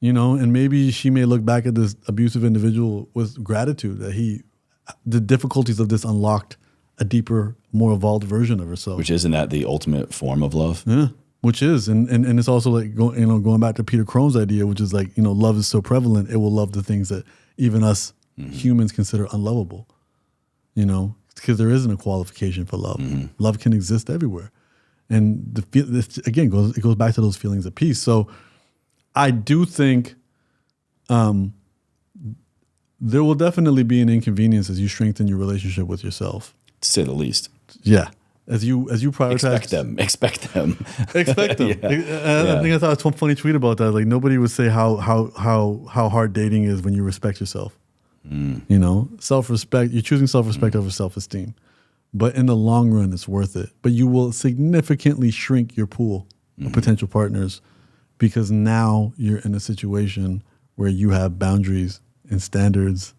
you know, and maybe she may look back at this abusive individual with gratitude that the difficulties of this unlocked a deeper, more evolved version of herself. Which isn't that the ultimate form of love? Yeah, which is. And it's also like, going back to Peter Crone's idea, which is like, you know, love is so prevalent, it will love the things that even us humans consider unlovable, you know, because there isn't a qualification for love. Love can exist everywhere. And it goes back to those feelings of peace. So I do think there will definitely be an inconvenience as you strengthen your relationship with yourself. To say the least. Yeah. As you prioritize. Expect them. Expect them. I think I thought it's one funny tweet about that. Like nobody would say how hard dating is when you respect yourself. You know, self-respect, you're choosing self-respect over self-esteem. But in the long run, it's worth it. But you will significantly shrink your pool of potential partners because now you're in a situation where you have boundaries and standards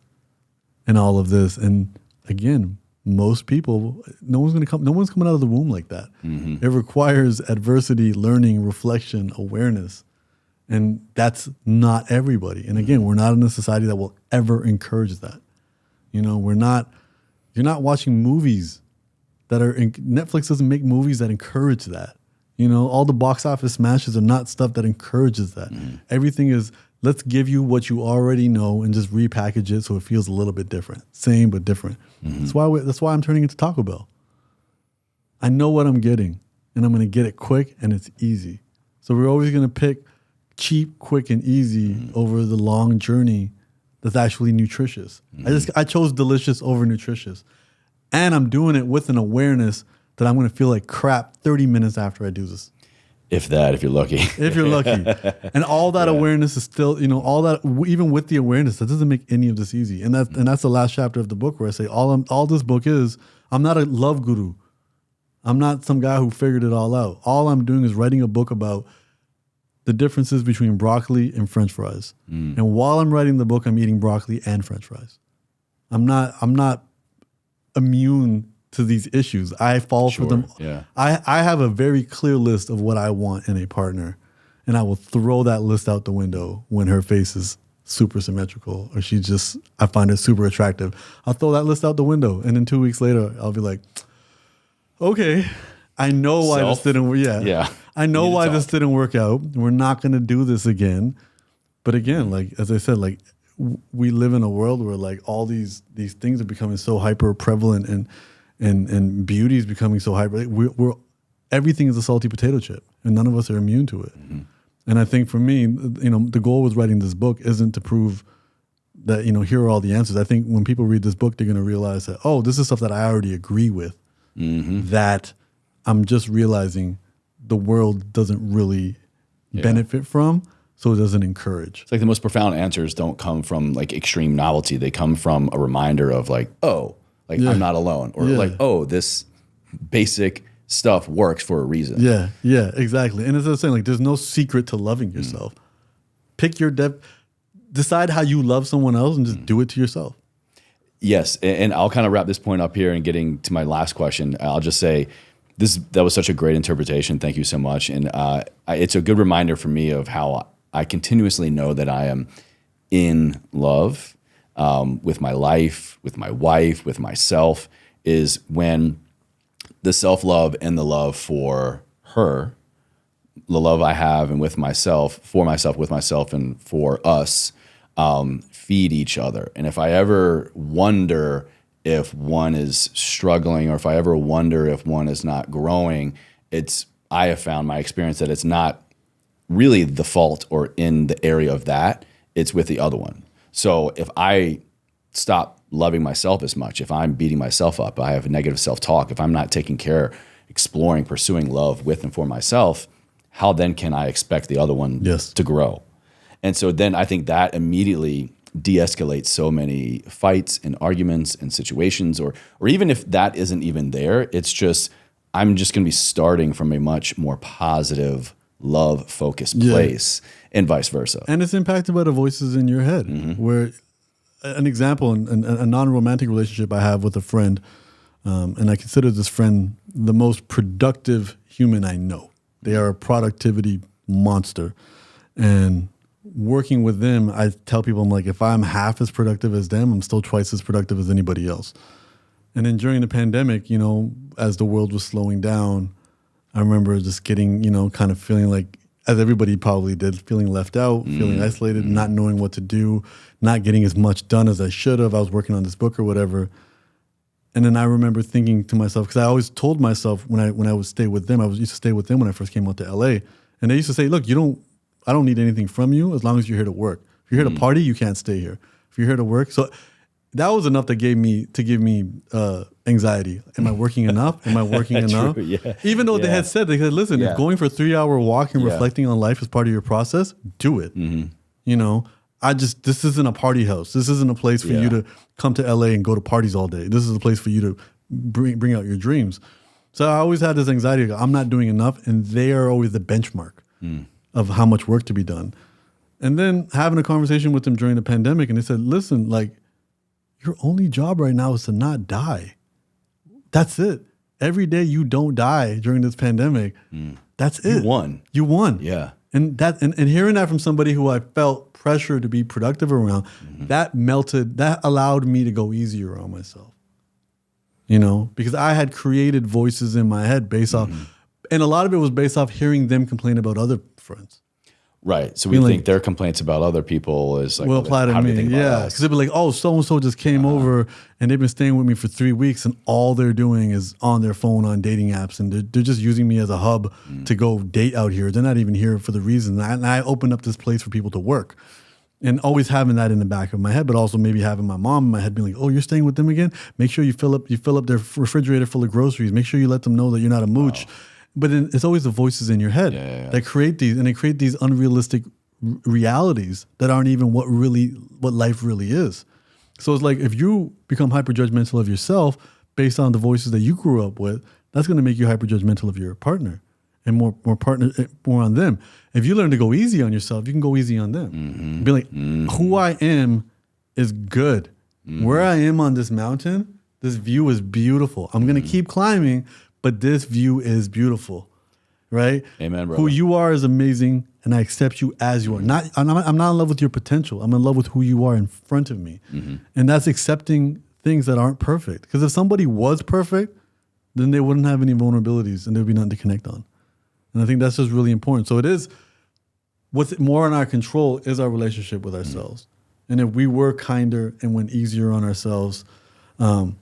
and all of this. And again, most people, no one's coming out of the womb like that. It requires adversity, learning, reflection, awareness. And that's not everybody. And again, we're not in a society that will ever encourage that. You know, you're not watching movies that are, Netflix doesn't make movies that encourage that. You know, all the box office smashes are not stuff that encourages that. Everything is, let's give you what you already know and just repackage it so it feels a little bit different. Same, but different. That's why I'm turning into Taco Bell. I know what I'm getting and I'm going to get it quick and it's easy. So we're always going to pick cheap, quick, and easy over the long journey that's actually nutritious. I chose delicious over nutritious. And I'm doing it with an awareness that I'm going to feel like crap 30 minutes after I do this. If that, if you're lucky. If you're lucky. And all that awareness is still, all that, even with the awareness, that doesn't make any of this easy. And that's the last chapter of the book where I say all this book is, I'm not a love guru. I'm not some guy who figured it all out. All I'm doing is writing a book about the differences between broccoli and French fries. And while I'm writing the book, I'm eating broccoli and French fries. I'm not immune to these issues. I fall for them. Yeah. I have a very clear list of what I want in a partner, and I will throw that list out the window when her face is super symmetrical or I find her super attractive. I'll throw that list out the window, and then 2 weeks later, I'll be like, okay, I know why this didn't work. Yeah. I know why this didn't work out. We're not going to do this again. But again, like, as I said, like, we live in a world where like all these things are becoming so hyper prevalent and beauty is becoming so hyper. We're everything is a salty potato chip, and none of us are immune to it. And I think for me, the goal with writing this book isn't to prove that, here are all the answers. I think when people read this book, they're going to realize that, oh, this is stuff that I already agree with, that I'm just realizing the world doesn't really benefit from, so it doesn't encourage. It's like the most profound answers don't come from like extreme novelty. They come from a reminder of like, oh, like I'm not alone, or like, oh, this basic stuff works for a reason. Yeah, exactly. And as I was saying, like, there's no secret to loving yourself. Pick your decide how you love someone else and just do it to yourself. Yes, and I'll kind of wrap this point up here and getting to my last question. I'll just say that was such a great interpretation. Thank you so much. And it's a good reminder for me of how I continuously know that I am in love with my life, with my wife, with myself, is when the self-love and the love for her, the love I have and with myself, for myself, with myself, and for us, feed each other. And if I ever wonder if one is struggling, or if I ever wonder if one is not growing, I have found my experience that it's not really the fault or in the area of that, it's with the other one. So if I stop loving myself as much, if I'm beating myself up, I have a negative self-talk, if I'm not taking care, exploring, pursuing love with and for myself, how then can I expect the other one to grow? And so then I think that immediately de-escalates so many fights and arguments and situations, or even if that isn't even there, it's just, I'm just going to be starting from a much more positive, love-focused place, and vice versa. And it's impacted by the voices in your head, where an example, in a non-romantic relationship I have with a friend, and I consider this friend the most productive human I know. They are a productivity monster. And working with them, I tell people, I'm like, if I'm half as productive as them, I'm still twice as productive as anybody else. And then during the pandemic, as the world was slowing down, I remember just getting, kind of feeling like, as everybody probably did, feeling left out, feeling isolated, not knowing what to do, not getting as much done as I should have. I was working on this book or whatever. And then I remember thinking to myself, because I always told myself when I would stay with them, used to stay with them when I first came out to LA. And they used to say, look, I don't need anything from you as long as you're here to work. If you're here to party, you can't stay here. If you're here to work. So that was enough to give me anxiety. Am I working enough? Am I working enough? Even though they said, listen, if going for a 3-hour walk and reflecting on life is part of your process, do it. This isn't a party house. This isn't a place for you to come to LA and go to parties all day. This is a place for you to bring out your dreams. So I always had this anxiety. I'm not doing enough. And they are always the benchmark of how much work to be done. And then having a conversation with them during the pandemic, and they said, listen, like, your only job right now is to not die. That's it. Every day you don't die during this pandemic, that's it. You won. Yeah. And hearing that from somebody who I felt pressure to be productive around, that allowed me to go easier on myself. Because I had created voices in my head based off, and a lot of it was based off hearing them complain about other friends. Right. So we think their complaints about other people is like, will apply to me. Yeah. Because they'd be like, oh, so-and-so just came over and they've been staying with me for 3 weeks and all they're doing is on their phone on dating apps and they're just using me as a hub to go date out here. They're not even here for the reason. And I opened up this place for people to work. And always having that in the back of my head, but also maybe having my mom in my head being like, oh, you're staying with them again? Make sure you fill up their refrigerator full of groceries. Make sure you let them know that you're not a mooch. but it's always the voices in your head that create these, and they create these unrealistic realities that aren't even what life really is. So it's like if you become hyper judgmental of yourself based on the voices that you grew up with, that's going to make you hyper judgmental of your partner and more on them. If you learn to go easy on yourself, you can go easy on them. Be like, who I am is good. Where I am on this mountain, this view is beautiful. I'm going to keep climbing, but this view is beautiful, right? Amen, brother. Who you are is amazing, and I accept you as you are. I'm not in love with your potential. I'm in love with who you are in front of me. And that's accepting things that aren't perfect. Because if somebody was perfect, then they wouldn't have any vulnerabilities and there'd be nothing to connect on. And I think that's just really important. So it is, what's more in our control is our relationship with ourselves. And if we were kinder and went easier on ourselves, it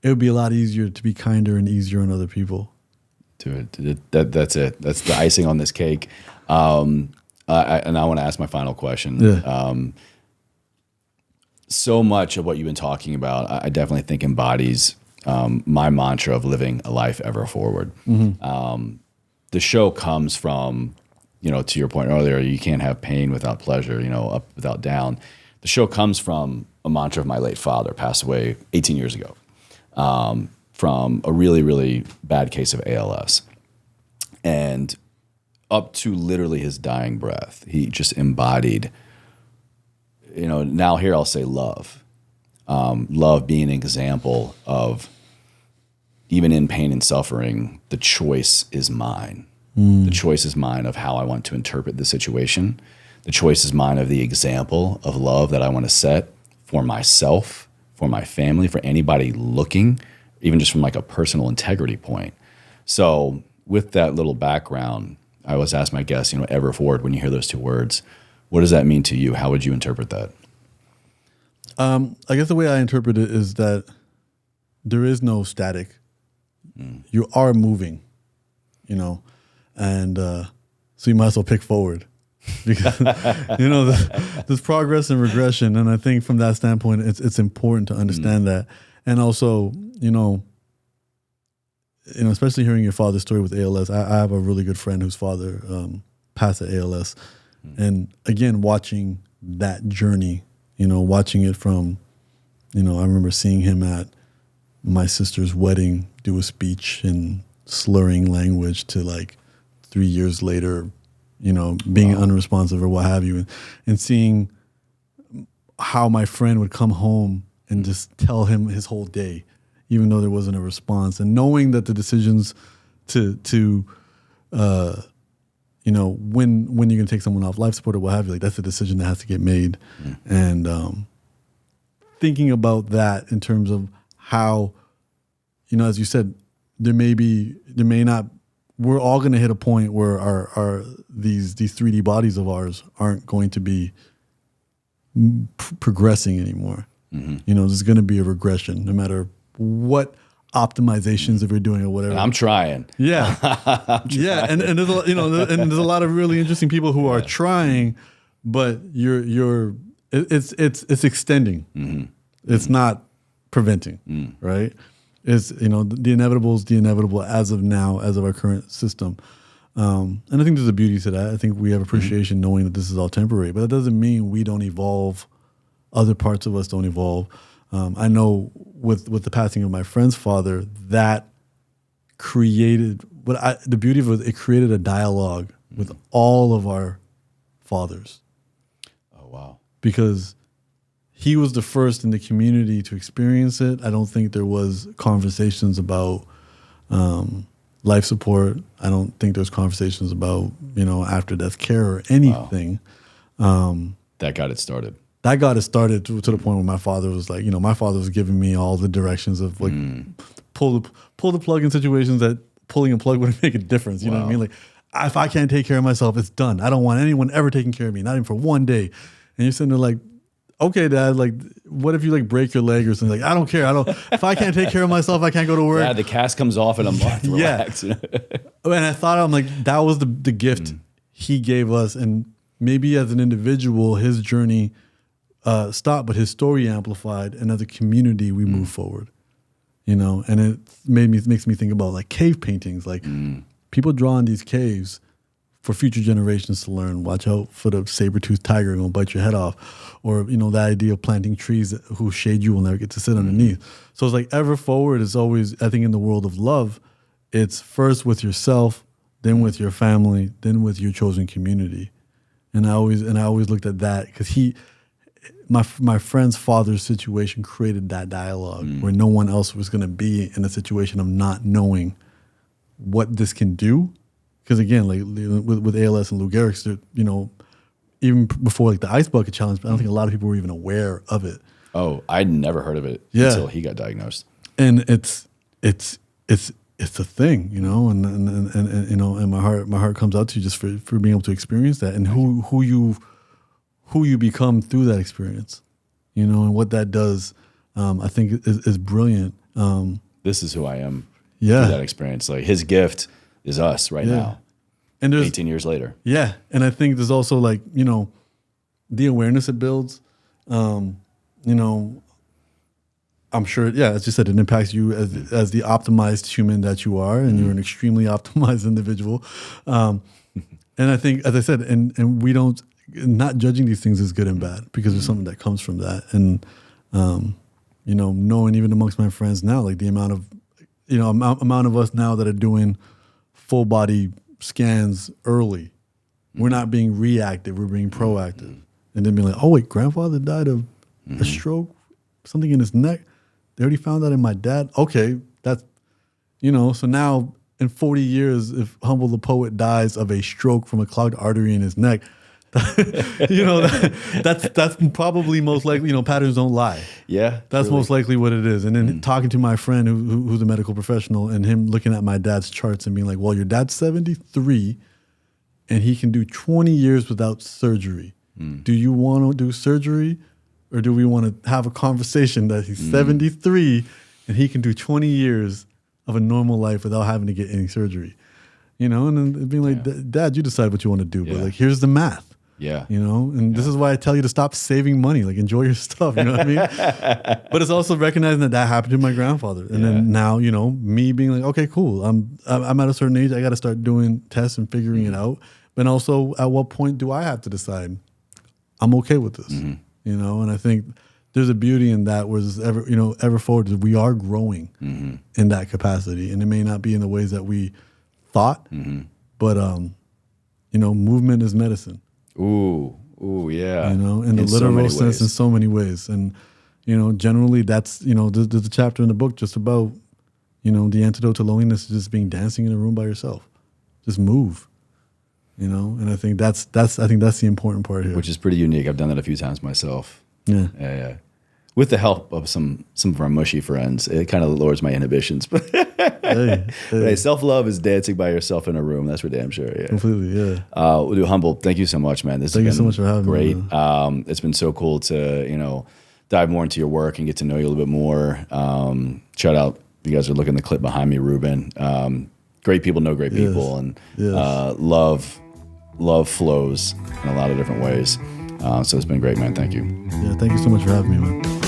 would be a lot easier to be kinder and easier on other people. That's it. That's the icing on this cake. And I want to ask my final question. Yeah. So much of what you've been talking about, I definitely think embodies my mantra of living a life ever forward. The show comes from, to your point earlier, you can't have pain without pleasure, up without down. The show comes from a mantra of my late father, passed away 18 years ago, from a really, really bad case of ALS. And up to literally his dying breath, he just embodied, now here I'll say love. Love being an example of, even in pain and suffering, the choice is mine. The choice is mine of how I want to interpret the situation. The choice is mine of the example of love that I want to set for myself, for my family, for anybody looking, even just from like a personal integrity point. So with that little background, I always ask my guests, ever forward, when you hear those two words, what does that mean to you? How would you interpret that? I guess the way I interpret it is that there is no static. You are moving, and so you might as well pick forward because, there's progress and regression. And I think from that standpoint, it's important to understand that. And also, especially hearing your father's story with ALS, I have a really good friend whose father passed of ALS. And again, watching that journey, watching it from, I remember seeing him at my sister's wedding do a speech in slurring language to like 3 years later, being unresponsive or what have you, and seeing how my friend would come home and just tell him his whole day, even though there wasn't a response, and knowing that the decisions to when you're going to take someone off life support or what have you, like that's a decision that has to get made. And thinking about that in terms of how, as you said, there may not, we're all going to hit a point where our these 3D bodies of ours aren't going to be progressing anymore. There's going to be a regression no matter what optimizations that we're doing or whatever. And I'm trying. Yeah. Yeah. And there's a, and there's a lot of really interesting people who are trying, but it's extending. It's not preventing, right? It's, the inevitable is the inevitable as of now, as of our current system. And I think there's a beauty to that. I think we have appreciation knowing that this is all temporary, but that doesn't mean we don't evolve. Other parts of us don't evolve. I know with the passing of my friend's father, that created the beauty of it created a dialogue with all of our fathers. Oh, wow. Because he was the first in the community to experience it. I don't think there was conversations about life support. I don't think there's conversations about, after death care or anything. Wow. That got it started. That got it started to the point where my father was like, my father was giving me all the directions of like, pull the plug in situations that pulling a plug wouldn't make a difference. You know what I mean? Like, if I can't take care of myself, it's done. I don't want anyone ever taking care of me, not even for one day. And you're sitting there like, okay, Dad, like, what if you like break your leg or something? Like, I don't care. If I can't take care of myself, I can't go to work. Yeah, the cast comes off in a month. Relax. And I thought, I'm like, that was the gift he gave us. And maybe as an individual, his journey stopped, but his story amplified. And as a community, we move forward, and it makes me think about like cave paintings. Like people draw in these caves for future generations to learn. Watch out for the saber-toothed tiger gonna bite your head off. Or, the idea of planting trees whose shade you will never get to sit underneath. So it's like ever forward is always, I think in the world of love, it's first with yourself, then with your family, then with your chosen community. And I always looked at that because my friend's father's situation created that dialogue where no one else was gonna be in a situation of not knowing what this can do. Because again, like with ALS and Lou Gehrig's, even before like the ice bucket challenge, I don't think a lot of people were even aware of it. Oh, I'd never heard of it until he got diagnosed. And it's a thing, and my heart comes out to you just for being able to experience that and who you become through that experience, and what that does. I think is brilliant. This is who I am. Yeah, through that experience, like his gift is us right now. And there's 18 years later. Yeah. And I think there's also like, the awareness it builds, I'm sure, as you said, it impacts you as the optimized human that you are, and you're an extremely optimized individual. And I think, as I said, and we don't, not judging these things as good and bad because there's something that comes from that. And, knowing even amongst my friends now, like the amount of us now that are doing full body scans early. We're not being reactive, we're being proactive. And then being like, oh wait, grandfather died of a stroke, something in his neck. They already found that in my dad. Okay, that's, so now in 40 years, if Humble the Poet dies of a stroke from a clogged artery in his neck, that's probably most likely, patterns don't lie. Yeah. That's most likely what it is. And then talking to my friend who's a medical professional and him looking at my dad's charts and being like, well, your dad's 73 and he can do 20 years without surgery. Do you want to do surgery or do we want to have a conversation that he's 73 and he can do 20 years of a normal life without having to get any surgery? And then being like, Dad, you decide what you want to do, but like, here's the math. Yeah. And this is why I tell you to stop saving money, like enjoy your stuff, you know what I mean? But it's also recognizing that happened to my grandfather. And then now, me being like, okay, cool. I'm at a certain age. I got to start doing tests and figuring it out. But also at what point do I have to decide I'm okay with this? And I think there's a beauty in that where ever forward, we are growing in that capacity. And it may not be in the ways that we thought, but, movement is medicine. Ooh, yeah. In the literal sense, in so many ways. And, generally that's, there's a chapter in the book just about, the antidote to loneliness is just being dancing in a room by yourself. Just move, and I think that's the important part here. Which is pretty unique. I've done that a few times myself. Yeah. With the help of some of our mushy friends, it kind of lowers my inhibitions. Hey, self-love is dancing by yourself in a room. That's for damn sure. Yeah, completely. Yeah. Humble, thank you so much, man. Thank you so much for having me. Great. It's been so cool to dive more into your work and get to know you a little bit more. Shout out, you guys are looking at the clip behind me, Ruben. Great people know great people, and love flows in a lot of different ways. So it's been great, man. Thank you. Yeah, thank you so much for having me, man.